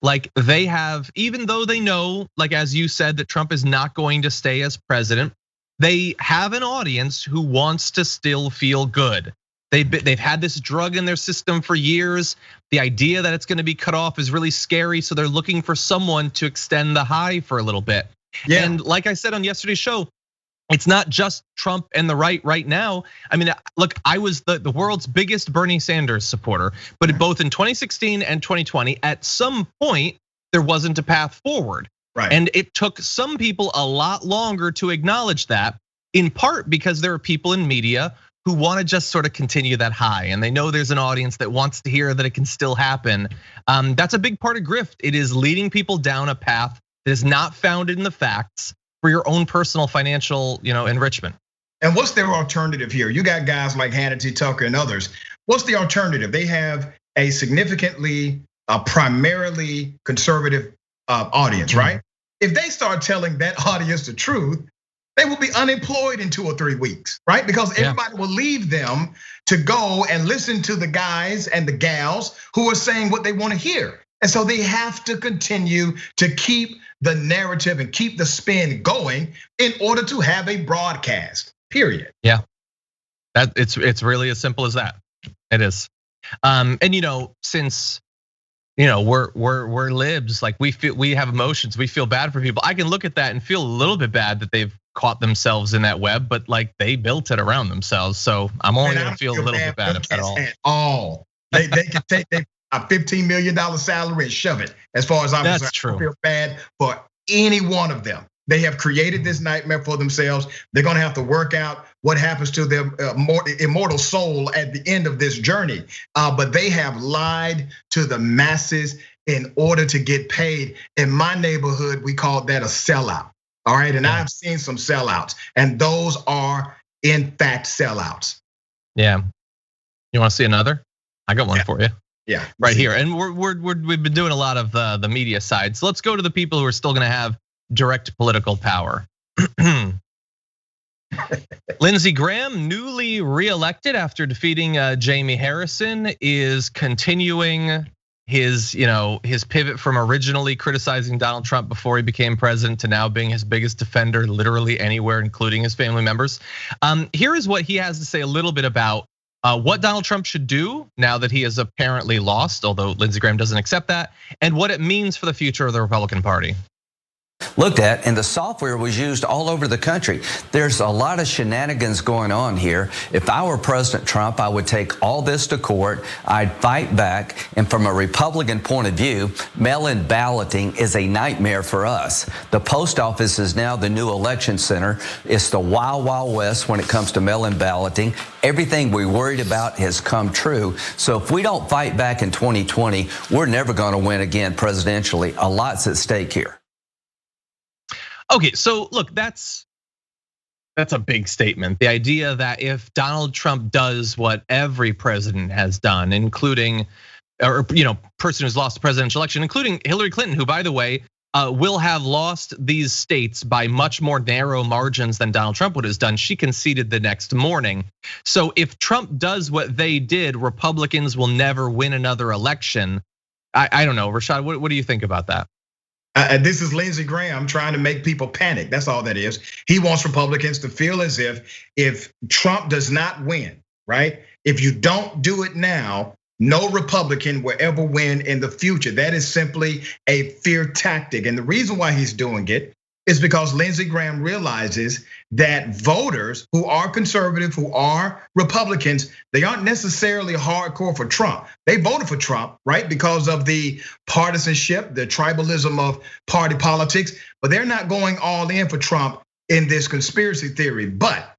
Like they have, even though they know, like as you said, that Trump is not going to stay as president, they have an audience who wants to still feel good. They've had this drug in their system for years. The idea that it's going to be cut off is really scary. So they're looking for someone to extend the high for a little bit. Yeah. And like I said on yesterday's show, it's not just Trump and the right now. I mean, look, I was the world's biggest Bernie Sanders supporter, but both in 2016 and 2020, at some point, there wasn't a path forward. Right. And it took some people a lot longer to acknowledge that, in part because there are people in media who want to just sort of continue that high. And they know there's an audience that wants to hear that it can still happen. That's a big part of grift. It is leading people down a path that is not founded in the facts, for your own personal financial, enrichment. And what's their alternative here? You got guys like Hannity, Tucker, and others. What's the alternative? They have a significantly, primarily conservative audience, right? If they start telling that audience the truth, they will be unemployed in 2 or 3 weeks, right? Because everybody will leave them to go and listen to the guys and the gals who are saying what they want to hear. And so they have to continue to keep the narrative and keep the spin going in order to have a broadcast, period. Yeah, it's really as simple as that. It is. And since we're libs, like we have emotions, we feel bad for people. I can look at that and feel a little bit bad that they've caught themselves in that web, but like they built it around themselves. So I'm only gonna feel a little bit bad at all. They can take a $15 million salary and shove it. As far as I'm concerned, I feel bad for any one of them. They have created this nightmare for themselves. They're gonna have to work out what happens to their immortal soul at the end of this journey. But they have lied to the masses in order to get paid. In my neighborhood, we call that a sellout. All right, and I've seen some sellouts, and those are in fact sellouts. Yeah, you want to see another? I got one for you. Yeah, right here. And we've been doing a lot of the media side. So let's go to the people who are still gonna have direct political power. Lindsey Graham, newly reelected after defeating Jamie Harrison, is continuing his pivot from originally criticizing Donald Trump before he became president to now being his biggest defender literally anywhere, including his family members. Here is what he has to say a little bit about what Donald Trump should do now that he has apparently lost, although Lindsey Graham doesn't accept that, and what it means for the future of the Republican Party. looked at, and the software was used all over the country. There's a lot of shenanigans going on here. If I were President Trump, I would take all this to court. I'd fight back. And from a Republican point of view, mail-in balloting is a nightmare for us. The post office is now the new election center. It's the wild, wild west when it comes to mail-in balloting. Everything we worried about has come true. So if we don't fight back in 2020, we're never going to win again presidentially. A lot's at stake here. Okay, so look, that's a big statement. The idea that if Donald Trump does what every president has done, including, or person who's lost the presidential election, including Hillary Clinton, who, by the way, will have lost these states by much more narrow margins than Donald Trump would have done. She conceded the next morning. So if Trump does what they did, Republicans will never win another election. I don't know, Rashad, what do you think about that? This is Lindsey Graham trying to make people panic. That's all that is. He wants Republicans to feel as if Trump does not win, right? If you don't do it now, no Republican will ever win in the future. That is simply a fear tactic. And the reason why he's doing it is because Lindsey Graham realizes that voters who are conservative, who are Republicans, they aren't necessarily hardcore for Trump. They voted for Trump, right? Because of the partisanship, the tribalism of party politics, but they're not going all in for Trump in this conspiracy theory. But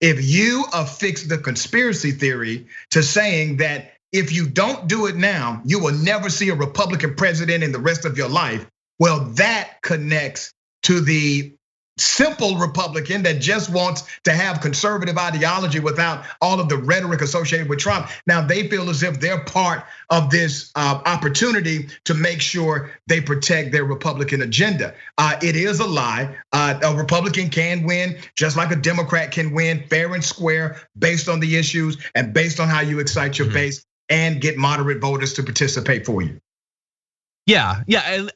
if you affix the conspiracy theory to saying that if you don't do it now, you will never see a Republican president in the rest of your life, well, that connects to the simple Republican that just wants to have conservative ideology without all of the rhetoric associated with Trump. Now they feel as if they're part of this opportunity to make sure they protect their Republican agenda. It is a lie. A Republican can win just like a Democrat can win, fair and square, based on the issues and based on how you excite your base and get moderate voters to participate for you. Yeah,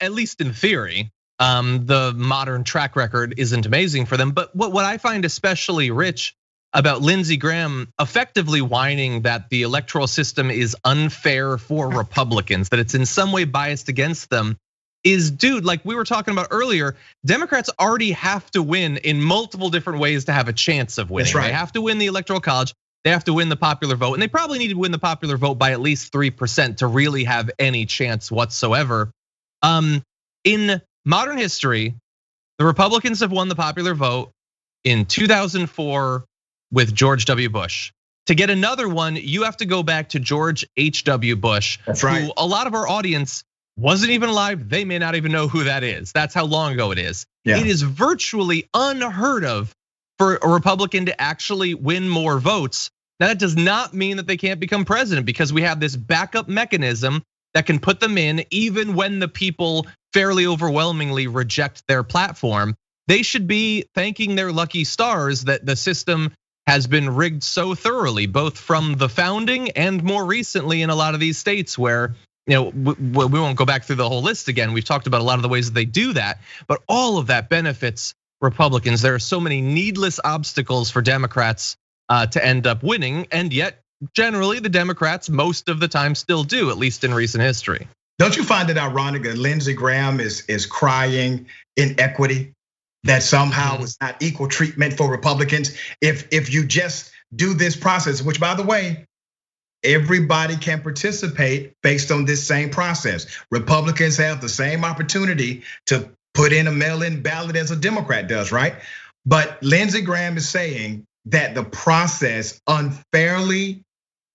at least in theory. The modern track record isn't amazing for them. But what I find especially rich about Lindsey Graham effectively whining that the electoral system is unfair for Republicans, that it's in some way biased against them, is, dude, like we were talking about earlier, Democrats already have to win in multiple different ways to have a chance of winning. That's right. They have to win the Electoral College. They have to win the popular vote, and they probably need to win the popular vote by at least 3% to really have any chance whatsoever. In modern history, the Republicans have won the popular vote in 2004 with George W. Bush. To get another one, you have to go back to George H.W. Bush, who a lot of our audience wasn't even alive. They may not even know who that is. That's how long ago it is. Yeah. It is virtually unheard of for a Republican to actually win more votes. Now, that does not mean that they can't become president, because we have this backup mechanism that can put them in even when the people fairly overwhelmingly reject their platform. They should be thanking their lucky stars that the system has been rigged so thoroughly, both from the founding and more recently in a lot of these states where, we won't go back through the whole list again. We've talked about a lot of the ways that they do that, but all of that benefits Republicans. There are so many needless obstacles for Democrats to end up winning, and yet generally the Democrats most of the time still do, at least in recent history. Don't you find it ironic that Lindsey Graham is crying inequity, that somehow it's not equal treatment for Republicans? If you just do this process, which by the way, everybody can participate based on this same process. Republicans have the same opportunity to put in a mail-in ballot as a Democrat does, right? But Lindsey Graham is saying that the process unfairly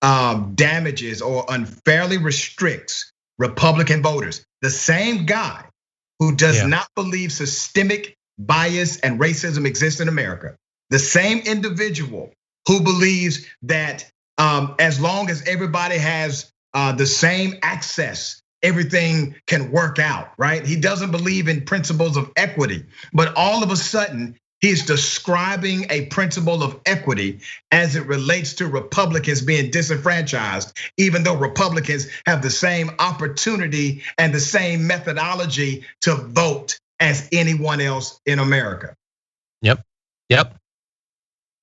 damages or unfairly restricts Republican voters. The same guy who does not believe systemic bias and racism exists in America. The same individual who believes that as long as everybody has the same access, everything can work out, right? He doesn't believe in principles of equity, but all of a sudden, he's describing a principle of equity as it relates to Republicans being disenfranchised, even though Republicans have the same opportunity and the same methodology to vote as anyone else in America. Yep.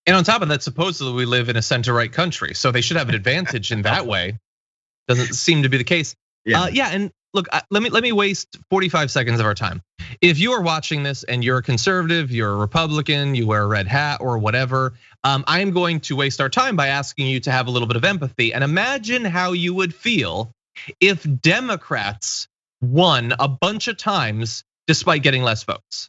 And on top of that, supposedly we live in a center-right country, so they should have an advantage in that way. Doesn't seem to be the case. And look, let me waste 45 seconds of our time. If you are watching this and you're a conservative, you're a Republican, you wear a red hat or whatever, I am going to waste our time by asking you to have a little bit of empathy and imagine how you would feel if Democrats won a bunch of times despite getting less votes.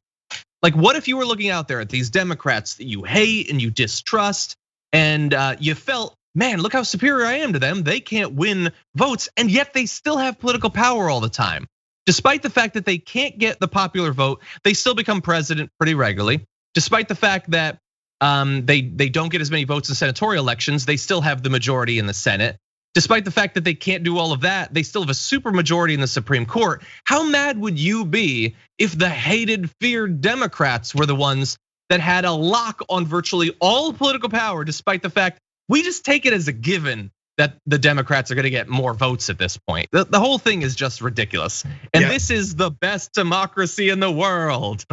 Like, what if you were looking out there at these Democrats that you hate and you distrust, and you felt, man, look how superior I am to them. They can't win votes, and yet they still have political power all the time. Despite the fact that they can't get the popular vote, they still become president pretty regularly. Despite the fact that they don't get as many votes in senatorial elections, they still have the majority in the Senate. Despite the fact that they can't do all of that, they still have a super majority in the Supreme Court. How mad would you be if the hated, feared Democrats were the ones that had a lock on virtually all political power, despite the fact we just take it as a given that the Democrats are gonna get more votes at this point? The whole thing is just ridiculous. And this is the best democracy in the world.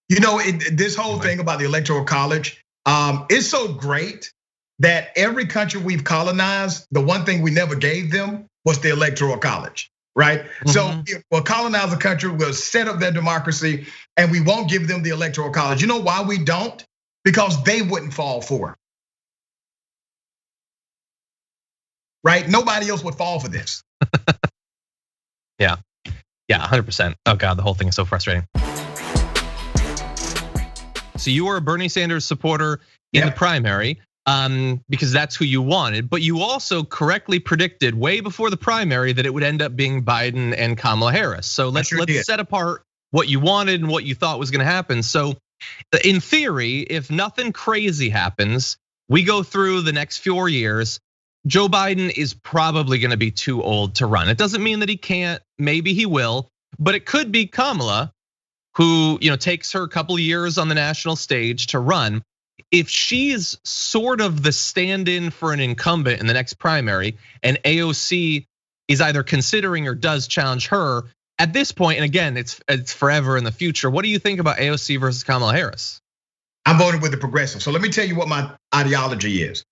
You know, this whole thing about the Electoral College is so great that every country we've colonized, the one thing we never gave them was the Electoral College, right? So if we'll colonize a country, we'll set up their democracy, and we won't give them the Electoral College. You know why we don't? Because they wouldn't fall for it. Right? Nobody else would fall for this. Yeah, 100%. Oh God, the whole thing is so frustrating. So you were a Bernie Sanders supporter in the primary, because that's who you wanted, but you also correctly predicted way before the primary that it would end up being Biden and Kamala Harris. So let's set apart what you wanted and what you thought was gonna happen. So in theory, if nothing crazy happens, we go through the next 4 years, Joe Biden is probably gonna be too old to run. It doesn't mean that he can't, maybe he will, but it could be Kamala, who takes her a couple of years on the national stage to run. If she's sort of the stand-in for an incumbent in the next primary, and AOC is either considering or does challenge her at this point, and again, it's forever in the future. What do you think about AOC versus Kamala Harris? I'm voting with the progressive. So let me tell you what my ideology is.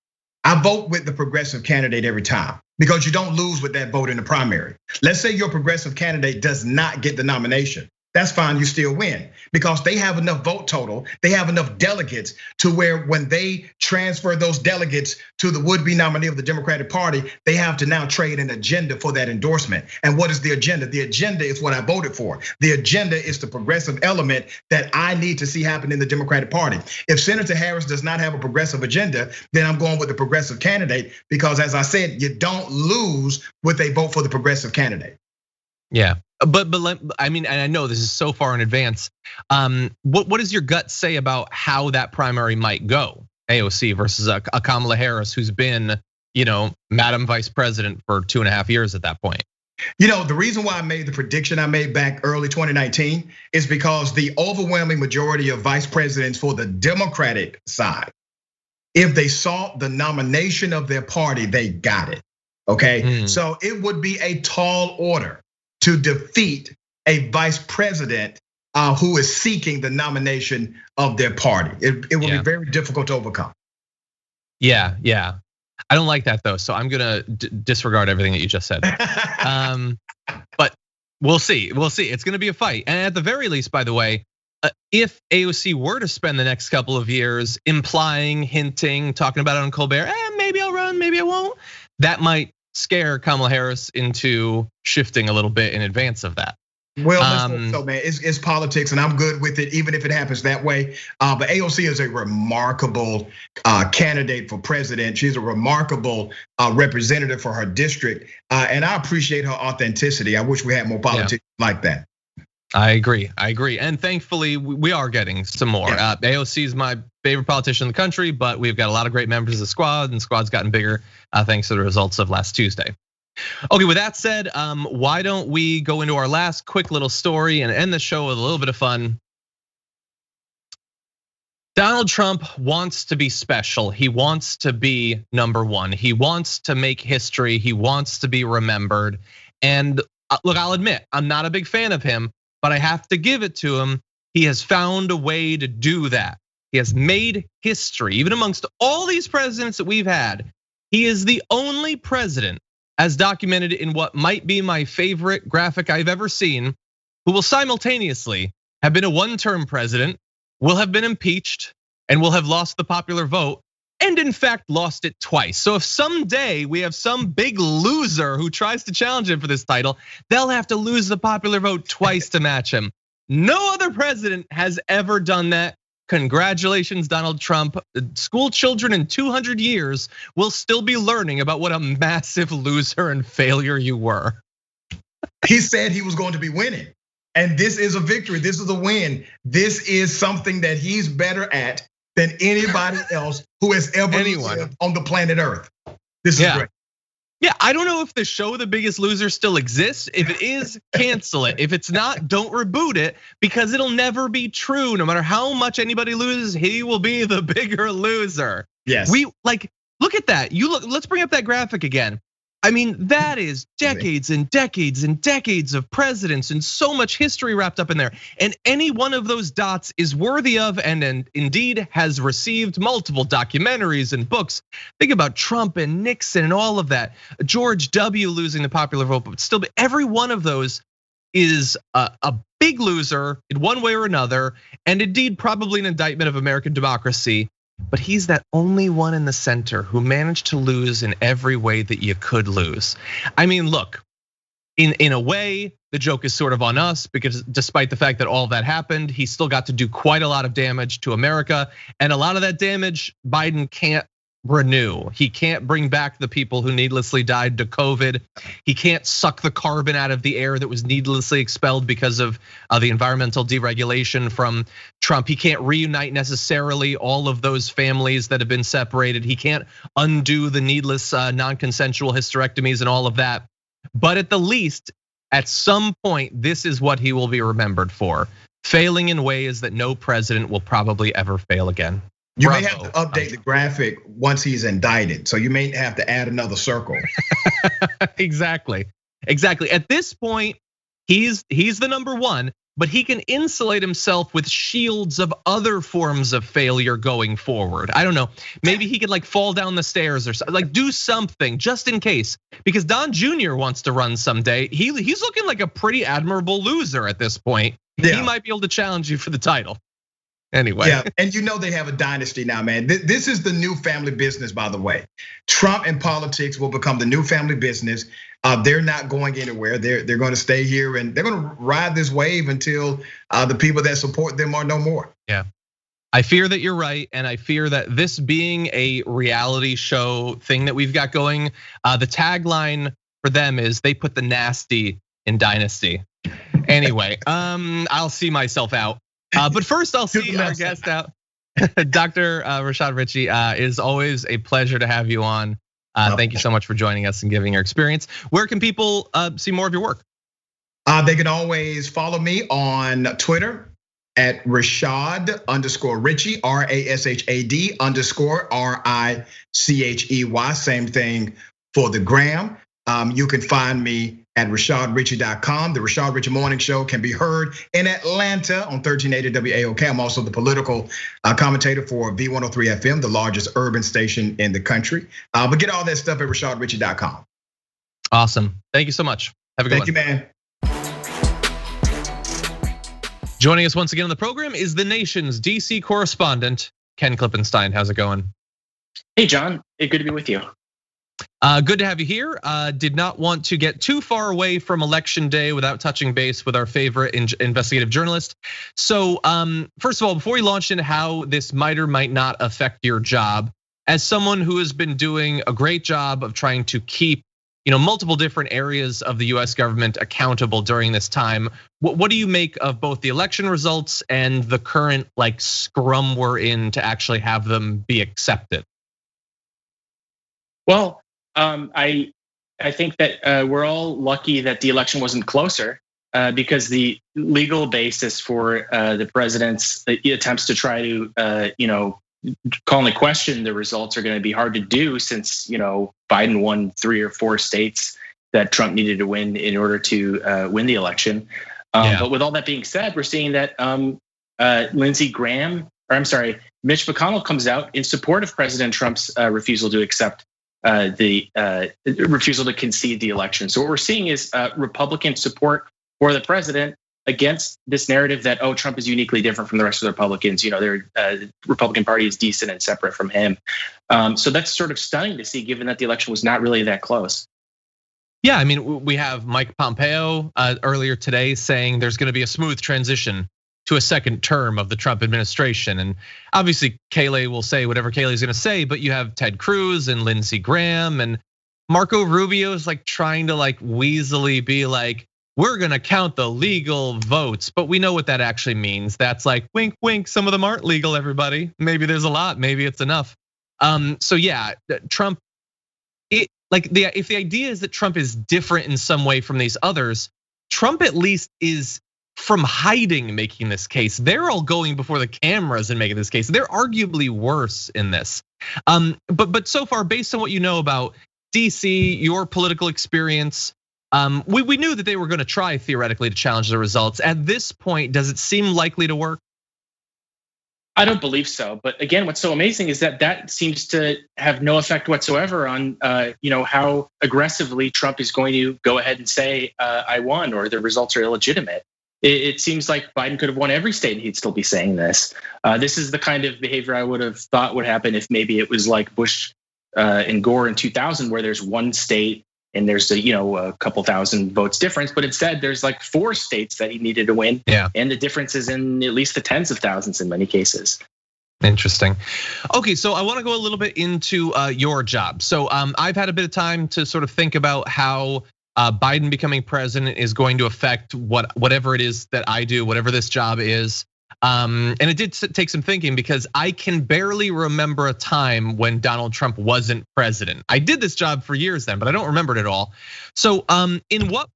I vote with the progressive candidate every time, because you don't lose with that vote in the primary. Let's say your progressive candidate does not get the nomination. That's fine, you still win, because they have enough vote total, they have enough delegates to where when they transfer those delegates to the would-be nominee of the Democratic Party, they have to now trade an agenda for that endorsement. And what is the agenda? The agenda is what I voted for. The agenda is the progressive element that I need to see happen in the Democratic Party. If Senator Harris does not have a progressive agenda, then I'm going with the progressive candidate, because as I said, you don't lose with a vote for the progressive candidate. Yeah. But I mean, and I know this is so far in advance. What does your gut say about how that primary might go? AOC versus a Kamala Harris, who's been, Madam Vice President for 2.5 years at that point. The reason why I made the prediction I made back early 2019 is because the overwhelming majority of vice presidents for the Democratic side, if they saw the nomination of their party, they got it. Okay, so it would be a tall order to defeat a vice president who is seeking the nomination of their party. It will be very difficult to overcome. Yeah. I don't like that though, so I'm gonna disregard everything that you just said. But we'll see. It's gonna be a fight, and at the very least, by the way, if AOC were to spend the next couple of years implying, hinting, talking about it on Colbert, maybe I'll run, maybe I won't, that might scare Kamala Harris into shifting a little bit in advance of that. Well, let's hope so, man. It's politics, and I'm good with it, even if it happens that way. But AOC is a remarkable candidate for president. She's a remarkable representative for her district, and I appreciate her authenticity. I wish we had more politics like that. I agree, and thankfully we are getting some more. AOC is my favorite politician in the country, but we've got a lot of great members of the squad, and the squad's gotten bigger thanks to the results of last Tuesday. Okay, with that said, why don't we go into our last quick little story and end the show with a little bit of fun. Donald Trump wants to be special. He wants to be number one. He wants to make history. He wants to be remembered. And look, I'll admit, I'm not a big fan of him, but I have to give it to him. He has found a way to do that. He has made history, even amongst all these presidents that we've had. He is the only president as documented in what might be my favorite graphic I've ever seen, who will simultaneously have been a one-term president, will have been impeached, and will have lost the popular vote, and in fact lost it twice. So if someday we have some big loser who tries to challenge him for this title, they'll have to lose the popular vote twice to match him. No other president has ever done that. Congratulations, Donald Trump. School children in 200 years will still be learning about what a massive loser and failure you were. He said he was going to be winning. And this is a victory. This is a win. This is something that he's better at than anybody else who has ever lived on the planet Earth. This is great. Yeah, I don't know if the show The Biggest Loser still exists. If it is, cancel it. If it's not, don't reboot it, because it'll never be true. No matter how much anybody loses, he will be the bigger loser. Yes. Look at that. Let's bring up that graphic again. I mean, that is decades and decades and decades of presidents and so much history wrapped up in there. And any one of those dots is worthy of, and indeed has received multiple documentaries and books. Think about Trump and Nixon and all of that. George W. losing the popular vote, but still every one of those is a big loser in one way or another, and indeed probably an indictment of American democracy. But he's that only one in the center who managed to lose in every way that you could lose. I mean, look, in a way, the joke is sort of on us, because despite the fact that all that happened, he still got to do quite a lot of damage to America. And a lot of that damage Biden can't renew. He can't bring back the people who needlessly died to COVID. He can't suck the carbon out of the air that was needlessly expelled because of the environmental deregulation from Trump. He can't reunite necessarily all of those families that have been separated. He can't undo the needless non-consensual hysterectomies and all of that. But at the least, at some point, this is what he will be remembered for: failing in ways that no president will probably ever fail again. You may have to update the graphic once he's indicted, so you may have to add another circle. Exactly. At this point, he's the number one, but he can insulate himself with shields of other forms of failure going forward. I don't know. Maybe he could fall down the stairs or something, do something just in case. Because Don Jr. wants to run someday. He's looking like a pretty admirable loser at this point. Yeah. He might be able to challenge you for the title. Anyway. Yeah, and they have a dynasty now, man. This is the new family business, by the way. Trump and politics will become the new family business. They're not going anywhere. They're going to stay here, and they're going to ride this wave until the people that support them are no more. Yeah, I fear that you're right, and I fear that this being a reality show thing that we've got going, the tagline for them is they put the nasty in dynasty. Anyway, I'll see myself out. But first, I'll see our guest out. Dr. Rashad Richey, it is always a pleasure to have you on. Thank you so much for joining us and giving your experience. Where can people see more of your work? They can always follow me on Twitter at Rashad_Richey, RASHAD_RICHEY. Same thing for the gram. You can find me at RashadRichey.com. The Rashad Richey Morning Show can be heard in Atlanta on 1380 WAOK. I'm also the political commentator for V103 FM, the largest urban station in the country. But get all that stuff at RashadRichey.com. Awesome. Thank you so much. Have a good one. Thank you, man. Joining us once again on the program is the nation's DC correspondent, Ken Klippenstein. How's it going? Hey, John. Good to be with you. Good to have you here. Did not want to get too far away from election day without touching base with our favorite investigative journalist. So first of all, before we launch into how this might or might not affect your job, as someone who has been doing a great job of trying to keep multiple different areas of the US government accountable during this time, what do you make of both the election results and the current scrum we're in to actually have them be accepted? Well, I think that we're all lucky that the election wasn't closer, because the legal basis for the president's attempts to try to call into question the results are going to be hard to do, since Biden won 3 or 4 states that Trump needed to win in order to win the election. But with all that being said, we're seeing that Lindsey Graham, Mitch McConnell comes out in support of President Trump's refusal to accept the refusal to concede the election. So what we're seeing is Republican support for the president against this narrative that, oh, Trump is uniquely different from the rest of the Republicans. The Republican Party is decent and separate from him. So that's sort of stunning to see, given that the election was not really that close. Yeah, I mean, we have Mike Pompeo earlier today saying there's going to be a smooth transition to a second term of the Trump administration. And obviously, Kayleigh will say whatever Kayleigh's going to say, but you have Ted Cruz and Lindsey Graham and Marco Rubio is like trying to like weaselly be like, we're going to count the legal votes, but we know what that actually means. That's like wink, wink. Some of them aren't legal, everybody. Maybe there's a lot, maybe it's enough. So yeah, Trump, if the idea is that Trump is different in some way from these others, Trump at least is from hiding making this case. They're all going before the cameras and making this case. They're arguably worse in this. But so far, based on what you know about DC, your political experience, we knew that they were going to try theoretically to challenge the results. At this point, does it seem likely to work? I don't believe so. But again, what's so amazing is that seems to have no effect whatsoever on how aggressively Trump is going to go ahead and say I won or the results are illegitimate. It seems like Biden could have won every state and he'd still be saying this. This is the kind of behavior I would have thought would happen if maybe it was like Bush and Gore in 2000, where there's one state and there's a couple thousand votes difference, but instead there's like 4 states that he needed to win. Yeah. And the difference is in at least the tens of thousands in many cases. Interesting. Okay, so I want to go a little bit into your job. So I've had a bit of time to sort of think about how Biden becoming president is going to affect whatever it is that I do, whatever this job is. And it did take some thinking because I can barely remember a time when Donald Trump wasn't president. I did this job for years then, but I don't remember it at all. So in what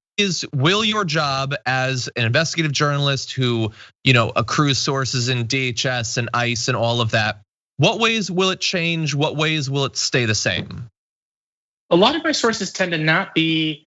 will your job as an investigative journalist who accrues sources in DHS and ICE and all of that, what ways will it change? What ways will it stay the same? A lot of my sources tend to not be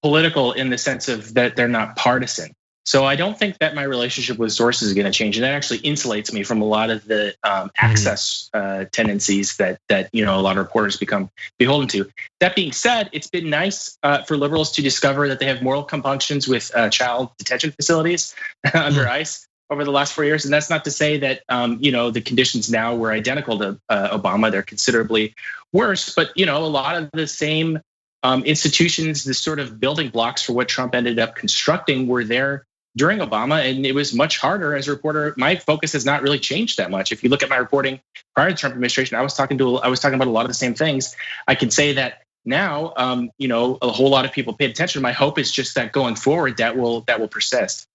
political in the sense of that they're not partisan. So I don't think that my relationship with sources is going to change, and that actually insulates me from a lot of the access tendencies that a lot of reporters become beholden to. That being said, it's been nice for liberals to discover that they have moral compunctions with child detention facilities under ICE over the last 4 years, and that's not to say that the conditions now were identical to Obama. They're considerably worse, but a lot of the same institutions, the sort of building blocks for what Trump ended up constructing, were there during Obama, and it was much harder as a reporter. My focus has not really changed that much. If you look at my reporting prior to the Trump administration, I was talking about a lot of the same things. I can say that now, a whole lot of people paid attention. My hope is just that going forward, that will persist.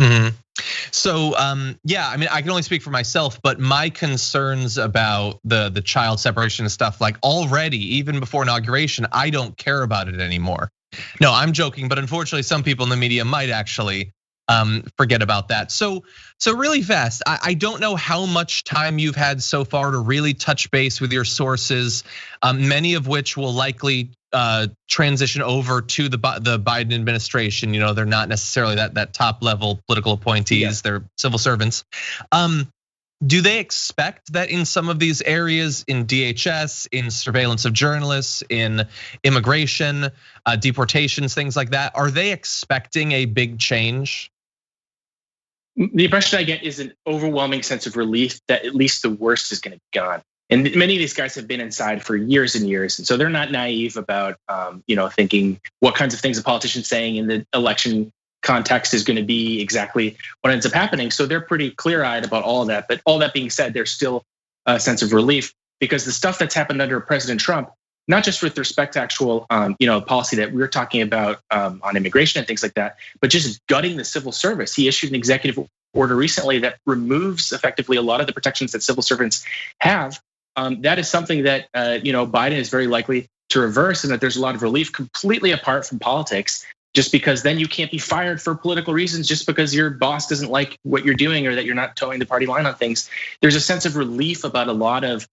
Mm-hmm. So yeah, I mean, I can only speak for myself, but my concerns about the child separation and stuff, like already, even before inauguration, I don't care about it anymore. No, I'm joking, but unfortunately, some people in the media might actually forget about that. So really fast, I don't know how much time you've had so far to really touch base with your sources, many of which will likely transition over to the Biden administration. They're not necessarily that top level political appointees, they're civil servants. Do they expect that in some of these areas, in DHS, in surveillance of journalists, in immigration, deportations, things like that, are they expecting a big change? The impression I get is an overwhelming sense of relief that at least the worst is going to be gone. And many of these guys have been inside for years and years. And so they're not naive about, thinking what kinds of things a politician's saying in the election context is going to be exactly what ends up happening. So they're pretty clear-eyed about all of that. But all that being said, there's still a sense of relief because the stuff that's happened under President Trump, not just with respect to actual, policy that we're talking about on immigration and things like that, but just gutting the civil service. He issued an executive order recently that removes effectively a lot of the protections that civil servants have. That is something that Biden is very likely to reverse, and that there's a lot of relief completely apart from politics. Just because then you can't be fired for political reasons just because your boss doesn't like what you're doing or that you're not towing the party line on things. There's a sense of relief about a lot of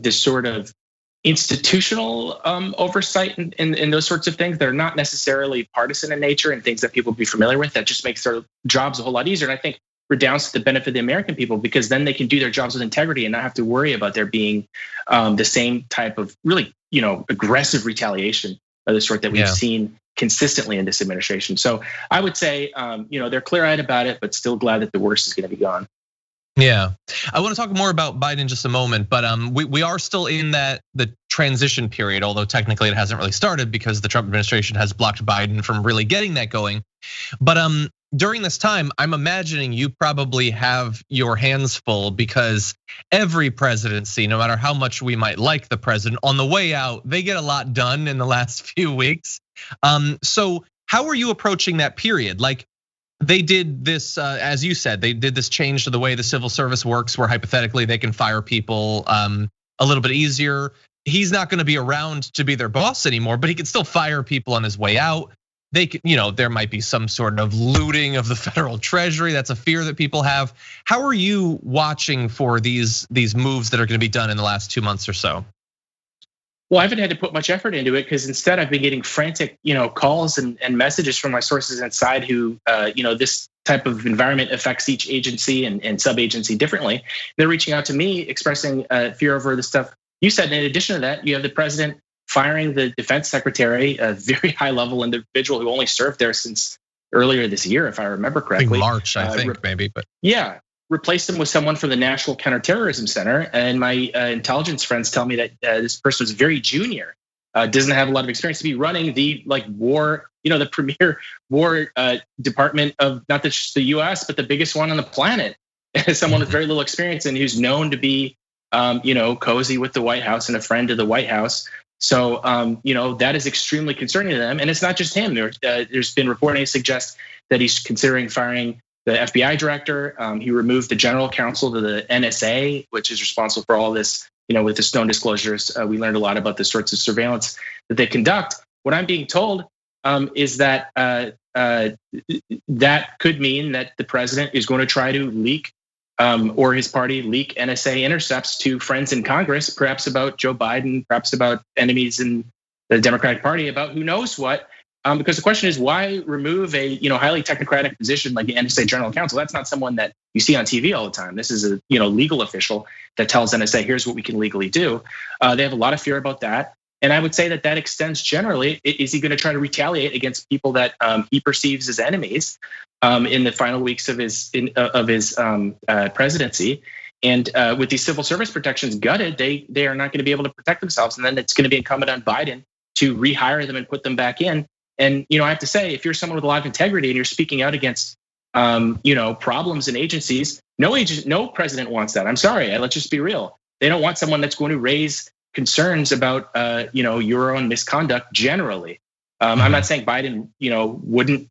this sort of institutional oversight and those sorts of things that are not necessarily partisan in nature and things that people would be familiar with. That just makes their jobs a whole lot easier. And I think redounds to the benefit of the American people because then they can do their jobs with integrity and not have to worry about there being the same type of really aggressive retaliation of the sort that we've seen consistently in this administration. So I would say, they're clear-eyed about it, but still glad that the worst is going to be gone. Yeah, I want to talk more about Biden in just a moment, but we are still in the transition period, although technically it hasn't really started because the Trump administration has blocked Biden from really getting that going. But during this time, I'm imagining you probably have your hands full because every presidency, no matter how much we might like the president, on the way out, they get a lot done in the last few weeks. So how are you approaching that period? Like, they did this, as you said, they did this change to the way the civil service works, where hypothetically they can fire people a little bit easier. He's not going to be around to be their boss anymore, but he can still fire people on his way out. They could, there might be some sort of looting of the federal treasury. That's a fear that people have. How are you watching for these moves that are going to be done in the last 2 months or so? Well, I haven't had to put much effort into it because instead I've been getting frantic, calls and messages from my sources inside who, this type of environment affects each agency and sub-agency differently. They're reaching out to me expressing fear over the stuff you said. In addition to that, you have the president firing the defense secretary, a very high-level individual who only served there since earlier this year, if I remember correctly. March, I think, maybe, but yeah. Replaced him with someone from the National Counterterrorism Center, and my intelligence friends tell me that this person was very junior, doesn't have a lot of experience to be running the war, the premier war department of not just the U.S. but the biggest one on the planet. Someone with very little experience and who's known to be, cozy with the White House and a friend of the White House. So, that is extremely concerning to them, and it's not just him. There's been reporting to suggest that he's considering firing the FBI director. He removed the general counsel to the NSA, which is responsible for all this, with the Stone disclosures. We learned a lot about the sorts of surveillance that they conduct. What I'm being told is that that could mean that the president is going to try to leak, or his party leak NSA intercepts to friends in Congress, perhaps about Joe Biden, perhaps about enemies in the Democratic Party, about who knows what. Because the question is, why remove a highly technocratic position like the NSA General Counsel? That's not someone that you see on TV all the time. This is a legal official that tells NSA, here's what we can legally do. They have a lot of fear about that, and I would say that extends generally. Is he going to try to retaliate against people that he perceives as enemies in the final weeks of his presidency? And with these civil service protections gutted, they are not going to be able to protect themselves, and then it's going to be incumbent on Biden to rehire them and put them back in. And I have to say, if you're someone with a lot of integrity and you're speaking out against problems in agencies, no president wants that. I'm sorry, let's just be real. They don't want someone that's going to raise concerns about your own misconduct generally. I'm not saying Biden wouldn't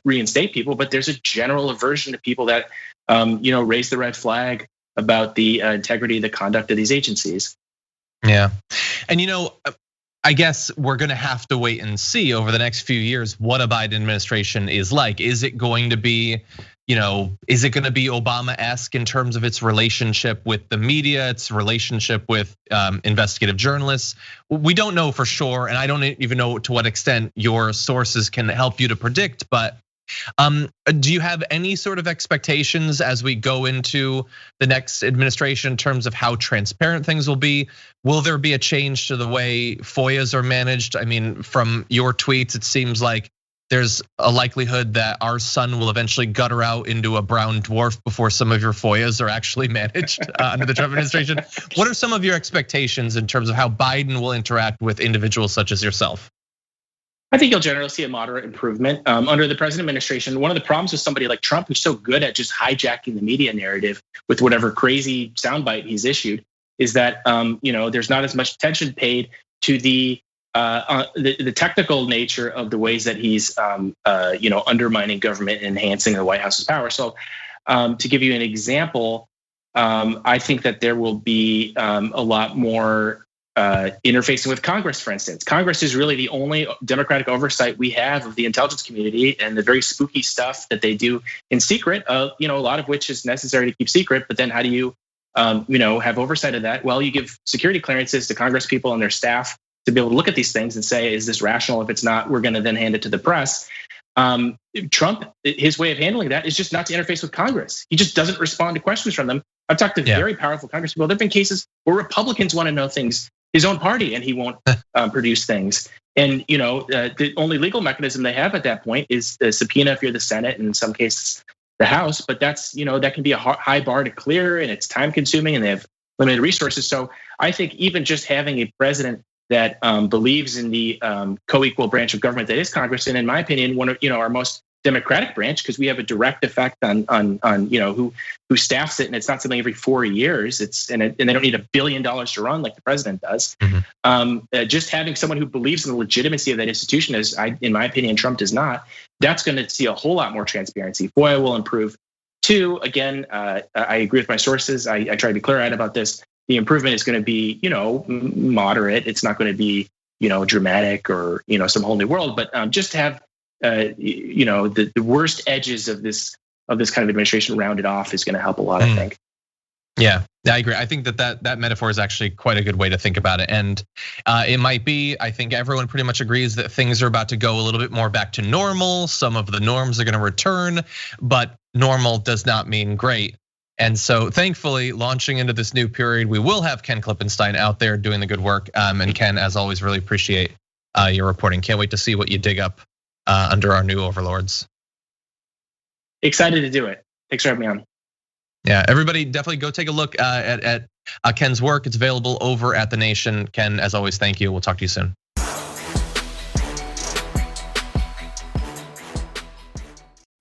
reinstate people, but there's a general aversion to people that raise the red flag about the integrity, the conduct of these agencies. Yeah, and I guess we're going to have to wait and see over the next few years what a Biden administration is like. Is it going to be, is it going to be Obama-esque in terms of its relationship with the media, its relationship with investigative journalists? We don't know for sure, and I don't even know to what extent your sources can help you to predict, but do you have any sort of expectations as we go into the next administration in terms of how transparent things will be? Will there be a change to the way FOIAs are managed? I mean, from your tweets, it seems like there's a likelihood that our sun will eventually gutter out into a brown dwarf before some of your FOIAs are actually managed under the Trump administration. What are some of your expectations in terms of how Biden will interact with individuals such as yourself? I think you'll generally see a moderate improvement under the present administration. One of the problems with somebody like Trump, who's so good at just hijacking the media narrative with whatever crazy soundbite he's issued, is that there's not as much attention paid to the technical nature of the ways that he's undermining government and enhancing the White House's power. So, to give you an example, I think that there will be a lot more interfacing with Congress, for instance. Congress is really the only democratic oversight we have of the intelligence community, and the very spooky stuff that they do in secret, a lot of which is necessary to keep secret. But then how do you, have oversight of that? Well, you give security clearances to Congress people and their staff to be able to look at these things and say, is this rational? If it's not, we're going to then hand it to the press. Trump, his way of handling that is just not to interface with Congress. He just doesn't respond to questions from them. I've talked to very powerful Congress people. There've been cases where Republicans want to know things his own party, and he won't produce things. And the only legal mechanism they have at that point is the subpoena if you're the Senate, and in some cases the House. But that's that can be a high bar to clear, and it's time consuming, and they have limited resources. So I think even just having a president that believes in the co-equal branch of government that is Congress, and in my opinion, one of our most democratic branch, because we have a direct effect on who staffs it, and it's not something every 4 years. And they don't need $1 billion to run like the president does. Just having someone who believes in the legitimacy of that institution, as in my opinion, Trump does not. That's going to see a whole lot more transparency. FOIA will improve. Two, again, I agree with my sources. I try to be clear-eyed about this. The improvement is going to be moderate. It's not going to be dramatic or some whole new world. But just to have the worst edges of this kind of administration rounded off is going to help a lot, I think. Yeah, I agree. I think that metaphor is actually quite a good way to think about it. And it might be, I think everyone pretty much agrees that things are about to go a little bit more back to normal. Some of the norms are going to return, but normal does not mean great. And so thankfully, launching into this new period, we will have Ken Klippenstein out there doing the good work. And Ken, as always, really appreciate your reporting. Can't wait to see what you dig up under our new overlords. Excited to do it. Thanks for having me on. Yeah, everybody definitely go take a look at Ken's work. It's available over at The Nation. Ken, as always, thank you. We'll talk to you soon.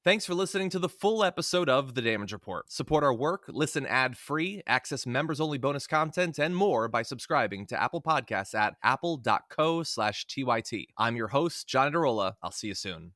Thanks for listening to the full episode of The Damage Report. Support our work, listen ad-free, access members-only bonus content, and more by subscribing to Apple Podcasts at apple.co/TYT. I'm your host, John Adarola. I'll see you soon.